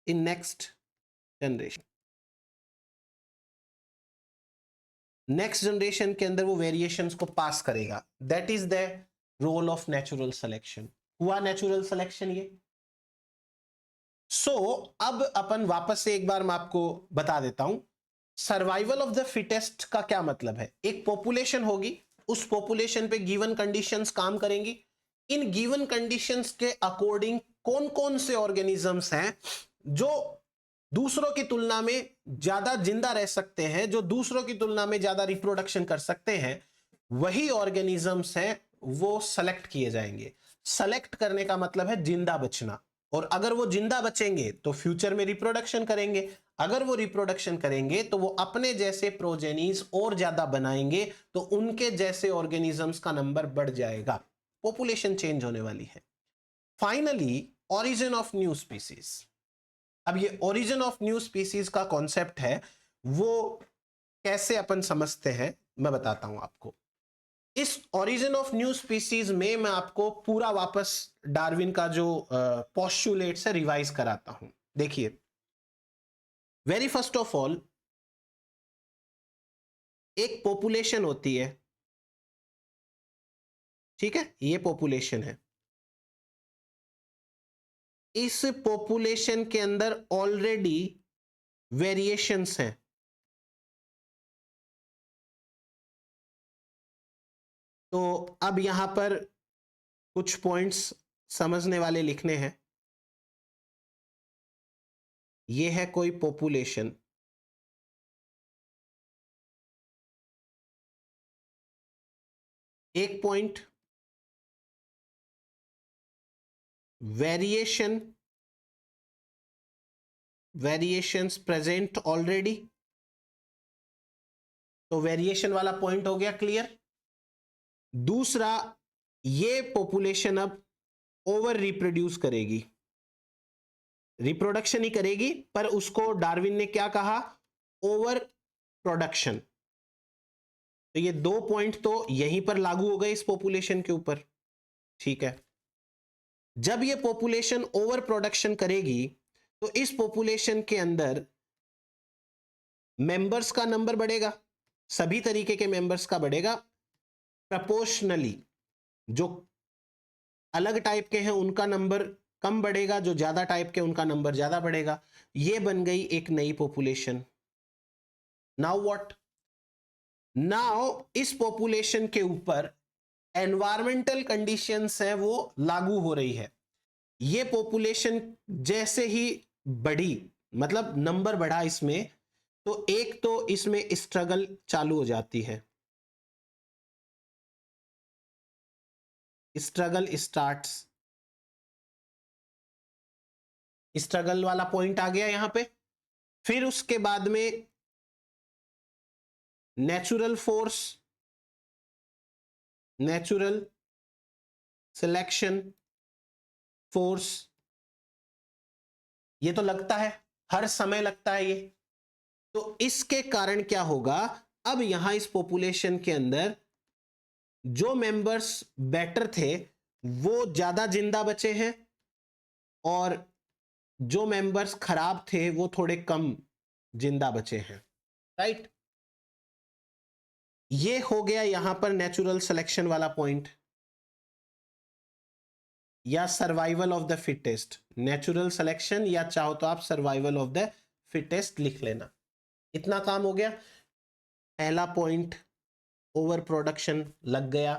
in next generation. Next generation के अंदर वो वेरिएशंस को पास करेगा। That is the role of natural selection. हुआ नेचुरल सिलेक्शन ये। अब अपन वापस से एक बार मैं आपको बता देता हूं, सर्वाइवल ऑफ द फिटेस्ट का क्या मतलब है। एक पॉपुलेशन होगी, उस पॉपुलेशन पे गिवन कंडीशंस काम करेंगी। इन गिवन कंडीशंस के अकॉर्डिंग कौन कौन से ऑर्गेनिजम्स हैं जो दूसरों की तुलना में ज्यादा जिंदा रह सकते हैं, जो दूसरों की तुलना में ज्यादा रिप्रोडक्शन कर सकते हैं, वही ऑर्गेनिजम्स हैं वो सेलेक्ट किए जाएंगे। सेलेक्ट करने का मतलब है जिंदा बचना। और अगर वो जिंदा बचेंगे तो फ्यूचर में रिप्रोडक्शन करेंगे। अगर वो रिप्रोडक्शन करेंगे तो वो अपने जैसे प्रोजेनीज और ज्यादा बनाएंगे, तो उनके जैसे ऑर्गेनिजम्स का नंबर बढ़ जाएगा, पॉपुलेशन चेंज होने वाली है। Finally origin of new species. अब ये ओरिजिन ऑफ न्यू स्पीसीज का कॉन्सेप्ट है, वो कैसे अपन समझते हैं मैं बताता हूं आपको। इस ओरिजिन ऑफ न्यू स्पीसीज में मैं आपको पूरा वापस डार्विन का जो पोस्टुलेट्स है रिवाइज कराता हूं। देखिए, वेरी फर्स्ट ऑफ ऑल एक पॉपुलेशन होती है, ठीक है, ये पॉपुलेशन है। इस पॉपुलेशन के अंदर ऑलरेडी वेरिएशंस हैं। तो अब यहां पर कुछ पॉइंट्स समझने वाले लिखने हैं। ये है कोई पॉपुलेशन, एक पॉइंट वेरिएशंस प्रेजेंट ऑलरेडी। तो वेरिएशन वाला पॉइंट हो गया क्लियर। दूसरा, ये पॉपुलेशन अब ओवर रिप्रोड्यूस करेगी, रिप्रोडक्शन ही करेगी, पर उसको डार्विन ने क्या कहा, ओवर प्रोडक्शन। तो ये दो पॉइंट तो यहीं पर लागू हो गए इस पॉपुलेशन के ऊपर, ठीक है। जब ये पॉपुलेशन ओवर प्रोडक्शन करेगी तो इस पॉपुलेशन के अंदर मेंबर्स का नंबर बढ़ेगा, सभी तरीके के मेंबर्स का बढ़ेगा प्रपोर्शनली। जो अलग टाइप के हैं उनका नंबर कम बढ़ेगा, जो ज्यादा टाइप के उनका नंबर ज्यादा बढ़ेगा। ये बन गई एक नई पॉपुलेशन। नाउ व्हाट, नाउ इस पॉपुलेशन के ऊपर एनवायरमेंटल कंडीशंस है वो लागू हो रही है। ये पॉपुलेशन जैसे ही बढ़ी, मतलब नंबर बढ़ा इसमें, तो एक तो इसमें स्ट्रगल चालू हो जाती है, स्ट्रगल स्टार्ट्स। स्ट्रगल वाला पॉइंट आ गया यहां पे। फिर उसके बाद में natural force, natural selection force, ये तो लगता है, हर समय लगता है ये। तो इसके कारण क्या होगा, अब यहां इस पॉपुलेशन के अंदर जो मेंबर्स बेटर थे वो ज्यादा जिंदा बचे हैं, और जो मेंबर्स खराब थे वो थोड़े कम जिंदा बचे हैं, राइट। ये हो गया यहां पर नेचुरल सिलेक्शन वाला पॉइंट, या survival of the fittest, natural selection, या चाहो तो आप सर्वाइवल ऑफ द फिटेस्ट लिख लेना। इतना काम हो गया। पहला पॉइंट ओवर प्रोडक्शन लग गया,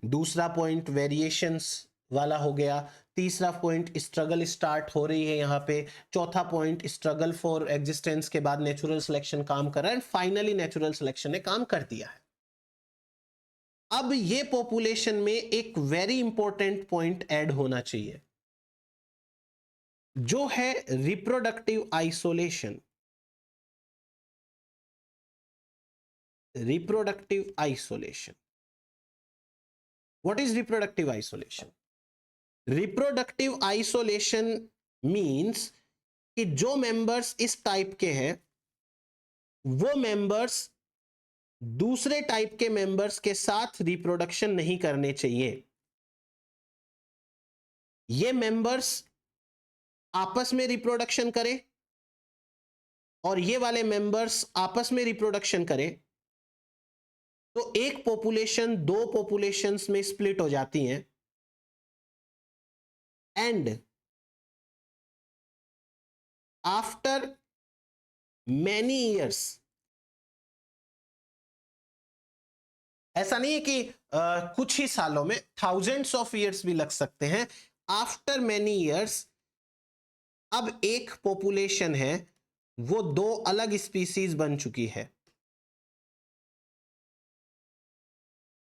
दूसरा पॉइंट वेरिएशंस वाला हो गया, तीसरा पॉइंट स्ट्रगल स्टार्ट हो रही है यहां पे, चौथा पॉइंट स्ट्रगल फॉर एग्जिस्टेंस के बाद नेचुरल सिलेक्शन काम कर रहा है, एंड फाइनली नेचुरल सिलेक्शन ने काम कर दिया है। अब ये पॉपुलेशन में एक वेरी इंपॉर्टेंट पॉइंट ऐड होना चाहिए, जो है reproductive isolation. Reproductive isolation, what is reproductive isolation? Reproductive isolation means कि जो मेंबर्स इस टाइप के हैं वो मेंबर्स दूसरे टाइप के मेंबर्स के साथ रिप्रोडक्शन नहीं करने चाहिए। ये मेंबर्स आपस में रिप्रोडक्शन करें और ये वाले मेंबर्स आपस में रिप्रोडक्शन करें, तो एक पॉपुलेशन दो पॉपुलेशंस में स्प्लिट हो जाती हैं, एंड आफ्टर मैनी ईयर्स, ऐसा नहीं है कि कुछ ही सालों में, थाउजेंड्स ऑफ ईयर्स भी लग सकते हैं, आफ्टर मैनी ईयर्स अब एक पॉपुलेशन है वो दो अलग स्पीसीज बन चुकी है।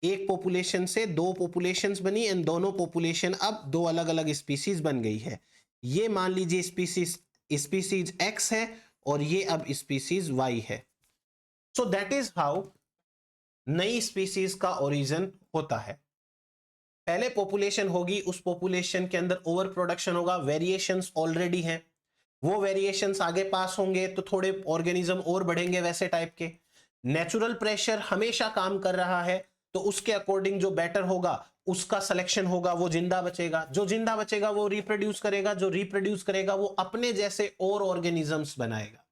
एक पॉपुलेशन से दो पॉपुलेशंस बनी एंड दोनों पॉपुलेशन अब दो अलग अलग स्पीसीज बन गई है। ये मान लीजिए स्पीसीज एक्स है और ये अब स्पीसीज वाई है। सो दैट इज हाउ नई स्पीसीज का ओरिजिन होता है। पहले पॉपुलेशन होगी, उस पॉपुलेशन के अंदर ओवर प्रोडक्शन होगा, वेरिएशंस ऑलरेडी हैं, वो वेरिएशंस आगे पास होंगे तो थोड़े ऑर्गेनिज्म और बढ़ेंगे वैसे टाइप के। नेचुरल प्रेशर हमेशा काम कर रहा है, तो उसके अकॉर्डिंग जो बेटर होगा उसका सिलेक्शन होगा, वो जिंदा बचेगा, जो जिंदा बचेगा वो रिप्रोड्यूस करेगा, जो रिप्रोड्यूस करेगा वो अपने जैसे और ऑर्गेनिजम्स बनाएगा,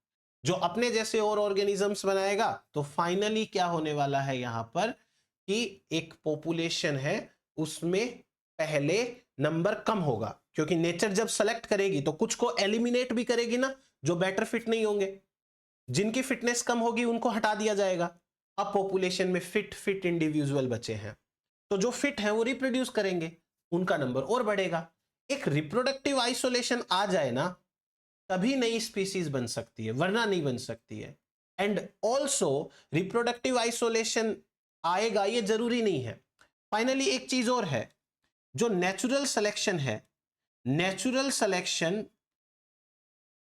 जो अपने जैसे और ऑर्गेनिजम्स बनाएगा तो फाइनली क्या होने वाला है यहां पर कि एक पॉपुलेशन है उसमें पहले नंबर कम होगा, क्योंकि नेचर जब सेलेक्ट करेगी तो कुछ को एलिमिनेट भी करेगी ना, जो बेटर फिट नहीं होंगे, जिनकी फिटनेस कम होगी उनको हटा दिया जाएगा। अब पॉपुलेशन में फिट इंडिविजुअल बचे हैं, तो जो फिट है वो रिप्रोड्यूस करेंगे, उनका नंबर और बढ़ेगा। एक रिप्रोडक्टिव आइसोलेशन आ जाए ना तभी नई स्पीसीज बन सकती है, वरना नहीं बन सकती है। एंड ऑल्सो रिप्रोडक्टिव आइसोलेशन आएगा ये जरूरी नहीं है। फाइनली एक चीज और है, जो नेचुरल सिलेक्शन है, natural selection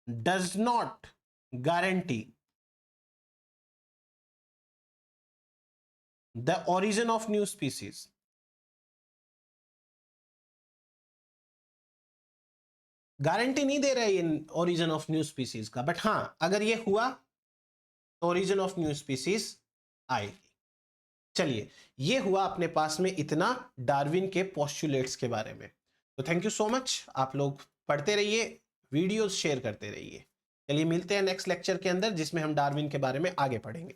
does not guarantee the origin of new species। Guarantee नहीं दे रहा है ये origin of new species का, बट हां अगर ये हुआ तो origin of new species आएगी। चलिए, ये हुआ अपने पास में इतना डार्विन के पोस्टुलेट्स के बारे में। तो थैंक यू सो मच, आप लोग पढ़ते रहिए, वीडियोस शेयर करते रहिए। चलिए मिलते हैं नेक्स्ट लेक्चर के अंदर जिसमें हम डार्विन के बारे में आगे पढ़ेंगे।